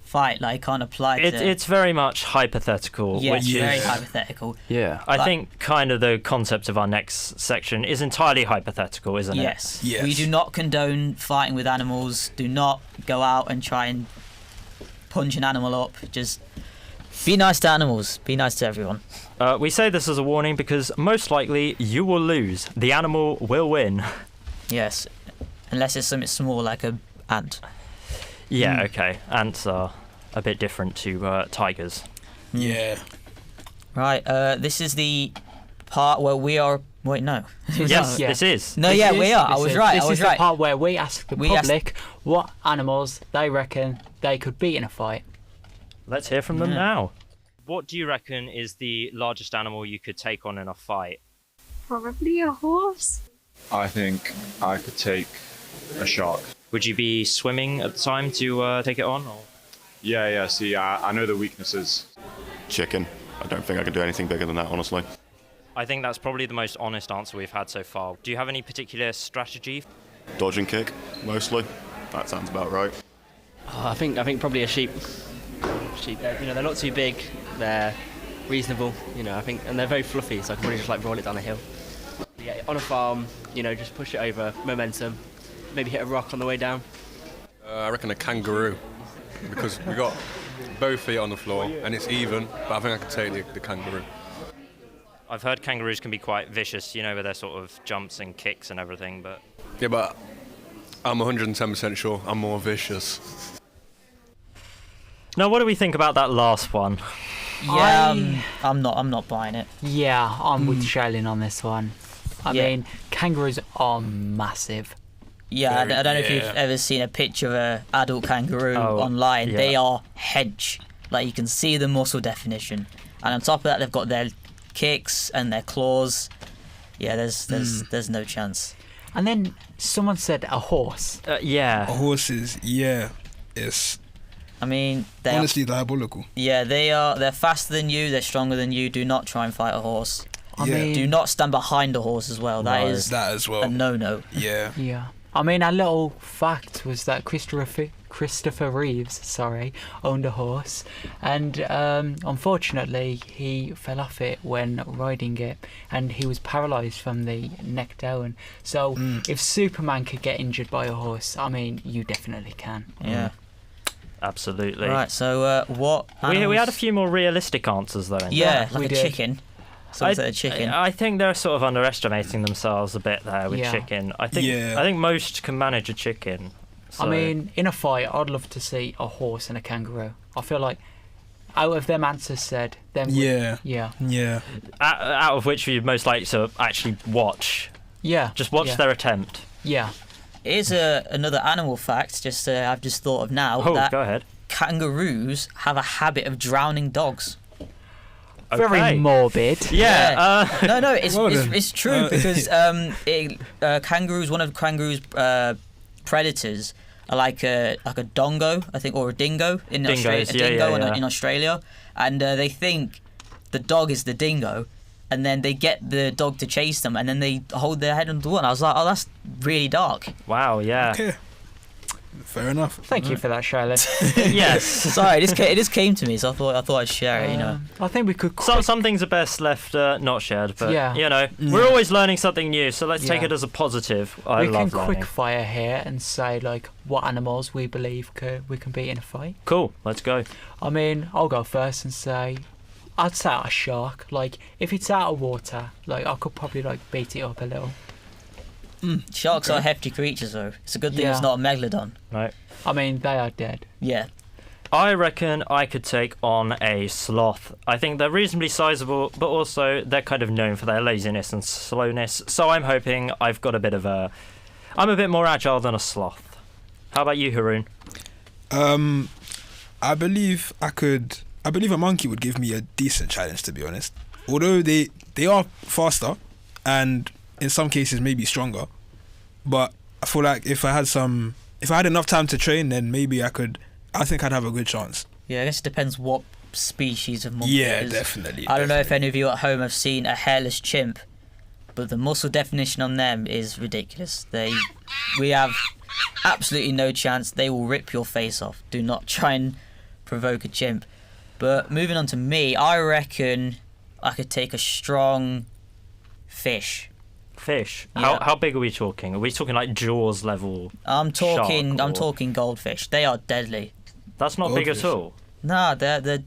fight. Like, it can't apply to... It's very much hypothetical. Yeah, which it's very is, hypothetical. Yeah. I think kind of the concept of our next section is entirely hypothetical, isn't it? Yes. We do not condone fighting with animals. Do not go out and try and punch an animal up. Just be nice to animals. Be nice to everyone. We say this as a warning because most likely you will lose. The animal will win. Yes. Unless it's something small like an ant. Yeah, okay. Ants are a bit different to tigers. Yeah. Right, this is the part where we are... Wait, no. Yes, this is. No, we are. I was right. This is the part where we ask the public what animals they reckon they could beat in a fight. Let's hear from them now. What do you reckon is the largest animal you could take on in a fight? Probably a horse. I think I could take a shark. Would you be swimming at the time to take it on? Or? Yeah. See, I know the weaknesses. Chicken. I don't think I can do anything bigger than that, honestly. I think that's probably the most honest answer we've had so far. Do you have any particular strategy? Dodge and kick, mostly. That sounds about right. I think probably a sheep. Sheep, they're not too big. They're reasonable, I think, and they're very fluffy. So I can probably just like roll it down a hill. Yeah, on a farm, just push it over, momentum. Maybe hit a rock on the way down. I reckon a kangaroo, because we got both feet on the floor and it's even. But I think I could take the kangaroo. I've heard kangaroos can be quite vicious, with their sort of jumps and kicks and everything, but... Yeah, but I'm 110% sure I'm more vicious. Now, what do we think about that last one? Yeah, I'm not buying it. Yeah, I'm with Shailene on this one. I mean, kangaroos are massive. Yeah, I don't know if you've ever seen a picture of an adult kangaroo online. Yeah. They are hench. Like, you can see the muscle definition. And on top of that, they've got their kicks and their claws. Yeah, there's no chance. And then someone said a horse. Yeah. Horses, it's... I mean, they're honestly diabolical. Yeah, they're faster than you, they're stronger than you. Do not try and fight a horse. I mean, do not stand behind a horse as well. That is a no-no. Yeah. Yeah. I mean, a little fact was that Christopher Reeves, owned a horse, and unfortunately he fell off it when riding it, and he was paralysed from the neck down. So if Superman could get injured by a horse, I mean, you definitely can. Yeah. Absolutely. Right, so what... We had a few more realistic answers, though. Yeah, like a chicken. So instead of chicken. I think they're sort of underestimating themselves a bit there with chicken. I think most can manage a chicken. So. I mean, in a fight, I'd love to see a horse and a kangaroo. I feel like out of them answers said, them. Yeah. Out of which you'd most like to actually watch. Yeah. Just watch their attempt. Yeah. Here's another animal fact. I've just thought of now. Oh, that go ahead. Kangaroos have a habit of drowning dogs. Very morbid. Yeah. No, it's true because kangaroos. One of kangaroos' predators are like a dongo, I think, or a dingo in Australia. A dingo in Australia, and they think the dog is the dingo, and then they get the dog to chase them, and then they hold their head under the water. I was like, oh, that's really dark. Wow. Yeah. Okay. Fair enough. Thank you for that, Charlotte. Yes. Sorry, it just came to me, so I thought I'd share it. You know. I think we could. Some things are best left not shared, but we're always learning something new, so let's take it as a positive. We can quick fire here and say like what animals we believe we can beat in a fight. Cool. Let's go. I mean, I'll go first and say, I'd say a shark. Like if it's out of water, like I could probably like beat it up a little. Sharks are hefty creatures, though. It's a good thing it's not a megalodon. Right. I mean, they are dead. Yeah. I reckon I could take on a sloth. I think they're reasonably sizable, but also they're kind of known for their laziness and slowness. So I'm hoping I'm a bit more agile than a sloth. How about you, Haroon? I believe a monkey would give me a decent challenge, to be honest. Although they are faster and in some cases maybe stronger, but I feel like if I had enough time to train, then maybe I think I'd have a good chance. Yeah, I guess it depends what species of monkey it is. Definitely. I don't know if any of you at home have seen a hairless chimp, but the muscle definition on them is ridiculous. We have absolutely no chance. They will rip your face off. Do not try and provoke a chimp. But moving on to me, I reckon I could take a strong fish. Fish? Yeah. How big are we talking? Are we talking like Jaws level? I'm talking goldfish. They are deadly. That's not big at all. Nah, they're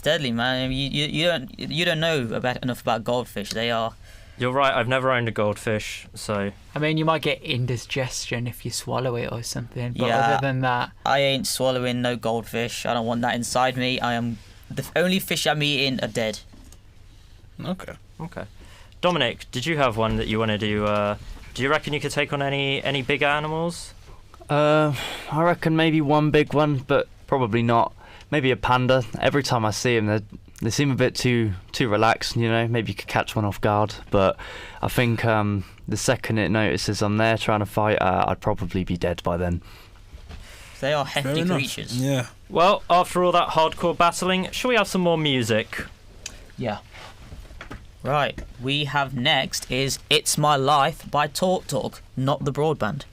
deadly, man. I mean, you don't know enough about goldfish. They are. You're right. I've never owned a goldfish, so. I mean, you might get indigestion if you swallow it or something. But other than that, I ain't swallowing no goldfish. I don't want that inside me. The only fish I'm eating are dead. Okay. Dominic, did you have one that you want to do? Do you reckon you could take on any big animals? I reckon maybe one big one, but probably not. Maybe a panda. Every time I see them, they seem a bit too relaxed. You know, maybe you could catch one off guard. But I think the second it notices I'm there trying to fight, I'd probably be dead by then. They are hefty creatures. Yeah. Well, after all that hardcore battling, shall we have some more music? Yeah. Right, we have next is It's My Life by Talk Talk, not the broadband.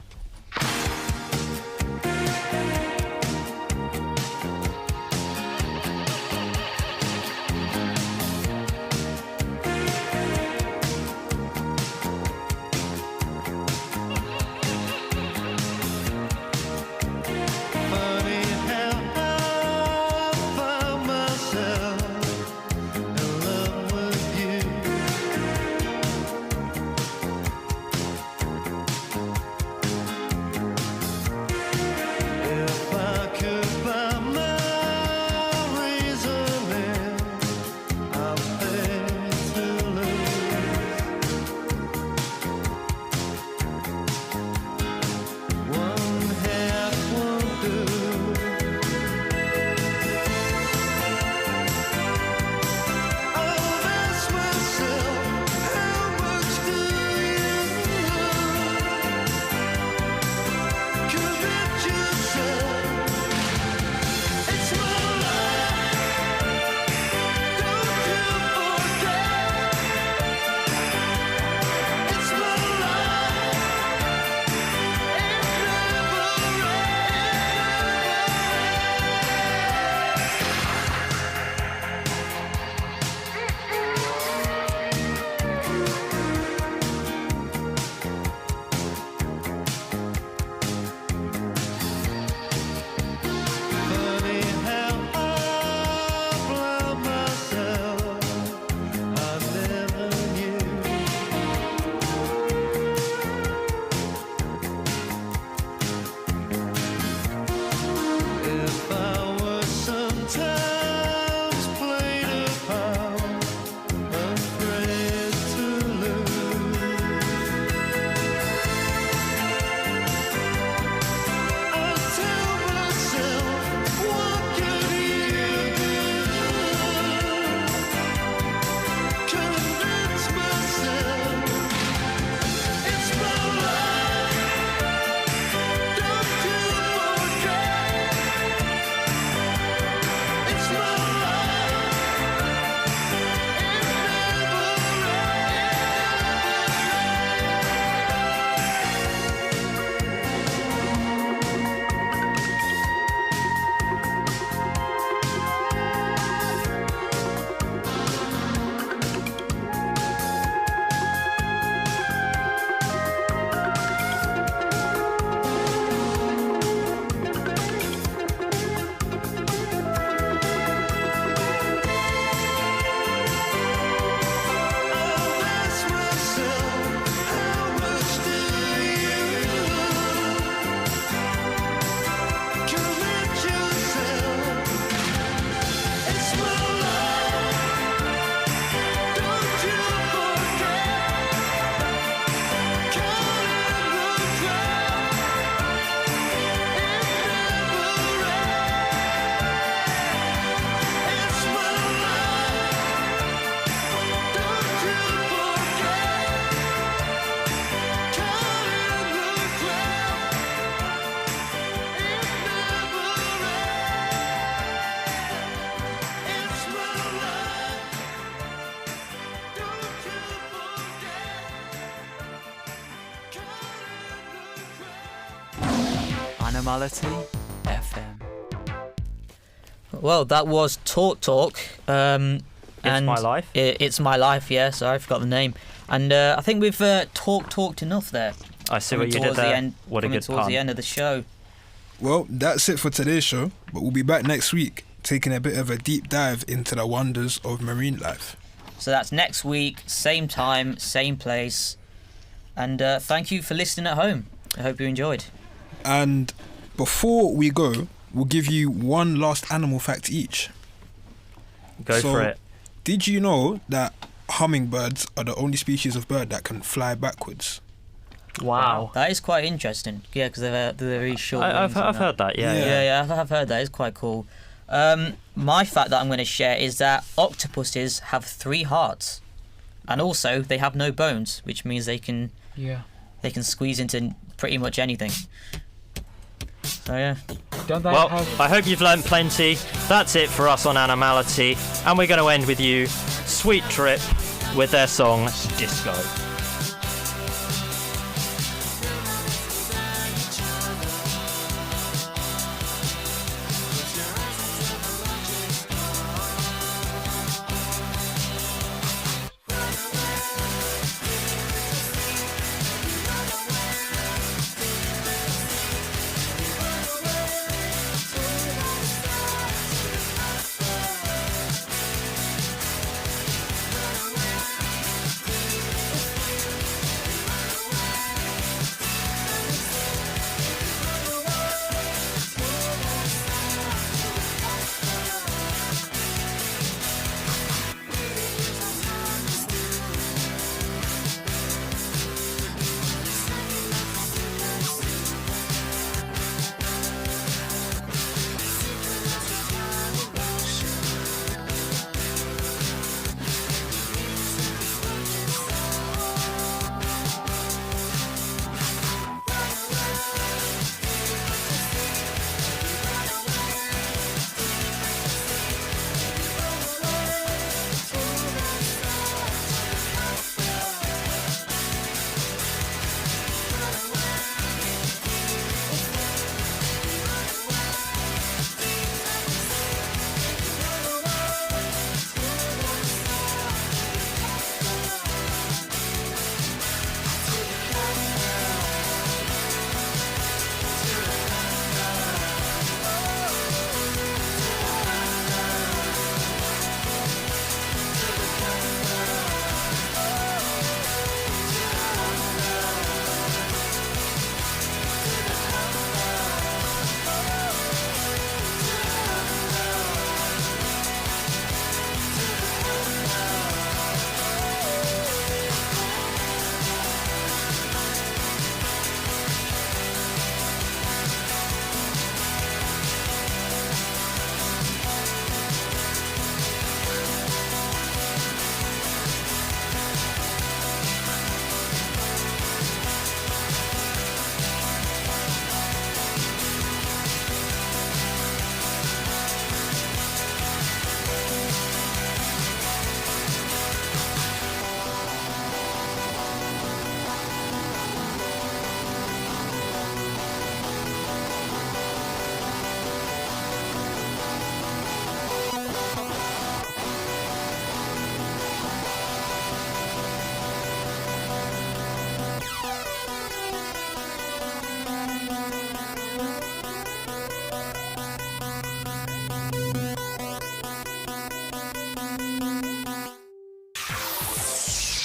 Animality FM. Well, that was Talk. And My Life? It's My Life, yeah, sorry, I forgot the name. And I think we've talked enough there. I see what you did there. What a good towards pun. the end of the show. Well, that's it for today's show, but we'll be back next week, taking a bit of a deep dive into the wonders of marine life. So that's next week, same time, same place. And thank you for listening at home. I hope you enjoyed. And before we go, we'll give you one last animal fact each. Go for it. Did you know that hummingbirds are the only species of bird that can fly backwards? Wow. That is quite interesting. Yeah, because they're very short. I've heard that, yeah. Yeah, I've heard that. It's quite cool. My fact that I'm going to share is that octopuses have 3 hearts. And also, they have no bones, which means they can squeeze into pretty much anything. So, yeah. Well, I hope you've learned plenty. That's it for us on Animality. And we're going to end with you, Sweet Trip, with their song, Disco.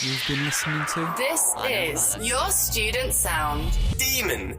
You've been listening to This is your student sound. Demon